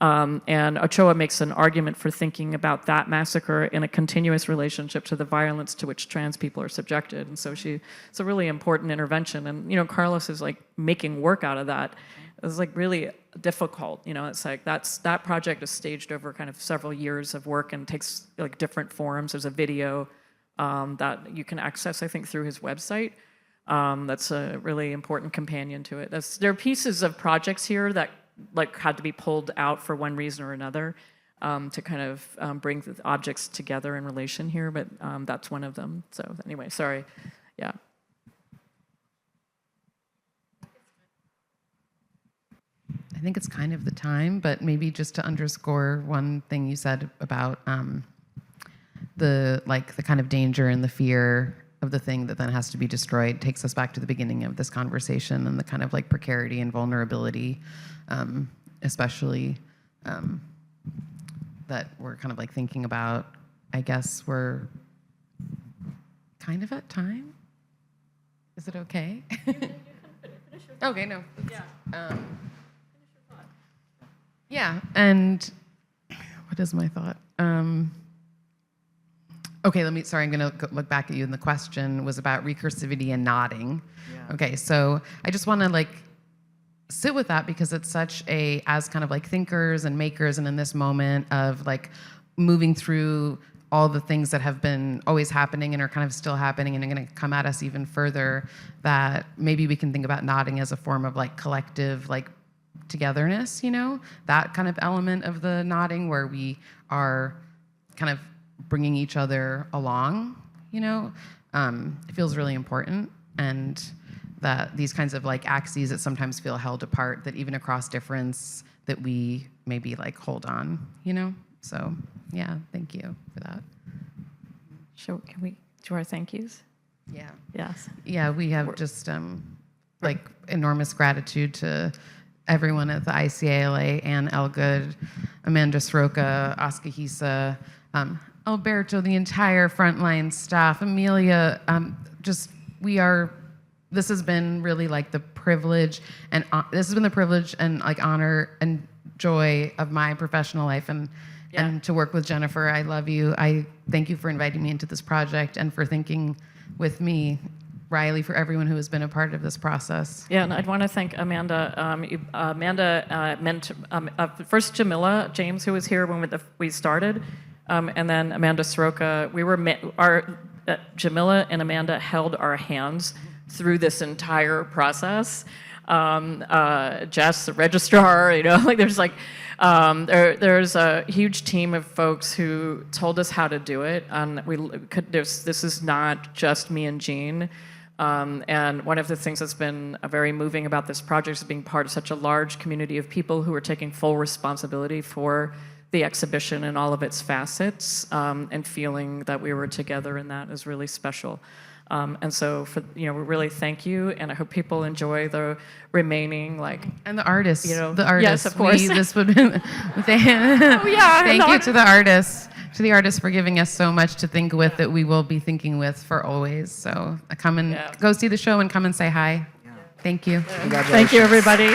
And Ochoa makes an argument for thinking about that massacre in a continuous relationship to the violence to which trans people are subjected. And so it's a really important intervention. And, you know, Carlos is like making work out of that. It's like really difficult, you know, it's like that project is staged over kind of several years of work and takes like different forms. There's a video that you can access, I think, through his website. That's a really important companion to it. There are pieces of projects here that like had to be pulled out for one reason or another to kind of bring the objects together in relation here, but that's one of them. So anyway, sorry. Yeah. I think it's kind of the time, but maybe just to underscore one thing you said about the kind of danger and the fear of the thing that then has to be destroyed takes us back to the beginning of this conversation and the kind of like precarity and vulnerability, especially that we're kind of like thinking about. I guess we're kind of at time. Is it okay? Okay, no. Yeah. Yeah, and what is my thought? Okay, I'm gonna look back at you, and the question was about recursivity and nodding. Yeah. Okay, so I just wanna like sit with that because it's such as kind of like thinkers and makers, and in this moment of like moving through all the things that have been always happening and are kind of still happening and are gonna come at us even further, that maybe we can think about nodding as a form of like collective, like togetherness, you know, that kind of element of the nodding where we are kind of bringing each other along, you know, it feels really important. And that these kinds of like axes that sometimes feel held apart, that even across difference that we maybe like hold on, you know? So yeah, thank you for that. Sure, can we do our thank yous? Yeah. Yes. Yeah, we have just like enormous gratitude to everyone at the ICALA, Ann Elgood, Amanda Sroka, Oscar Hisa, Alberto, the entire frontline staff, Amelia, this has been really like the privilege and like honor and joy of my professional life and to work with Jennifer. I love you. I thank you for inviting me into this project and for thinking with me, Riley, for everyone who has been a part of this process. Yeah, and I'd want to thank Amanda. First Jamila James, who was here when we started, and then Amanda Sroka. Jamila and Amanda held our hands through this entire process. Jess, the registrar, you know, like there's there's a huge team of folks who told us how to do it, and this is not just me and Jeanne. And one of the things that's been very moving about this project is being part of such a large community of people who are taking full responsibility for the exhibition and all of its facets, and feeling that we were together in that is really special. And so, we really thank you, and I hope people enjoy the remaining, and the artists, the artists. Yes, of course. Thank you to the artists. To the artists for giving us so much to think with that we will be thinking with for always. So come and go see the show and come and say hi. Yeah. Thank you. Thank you, everybody.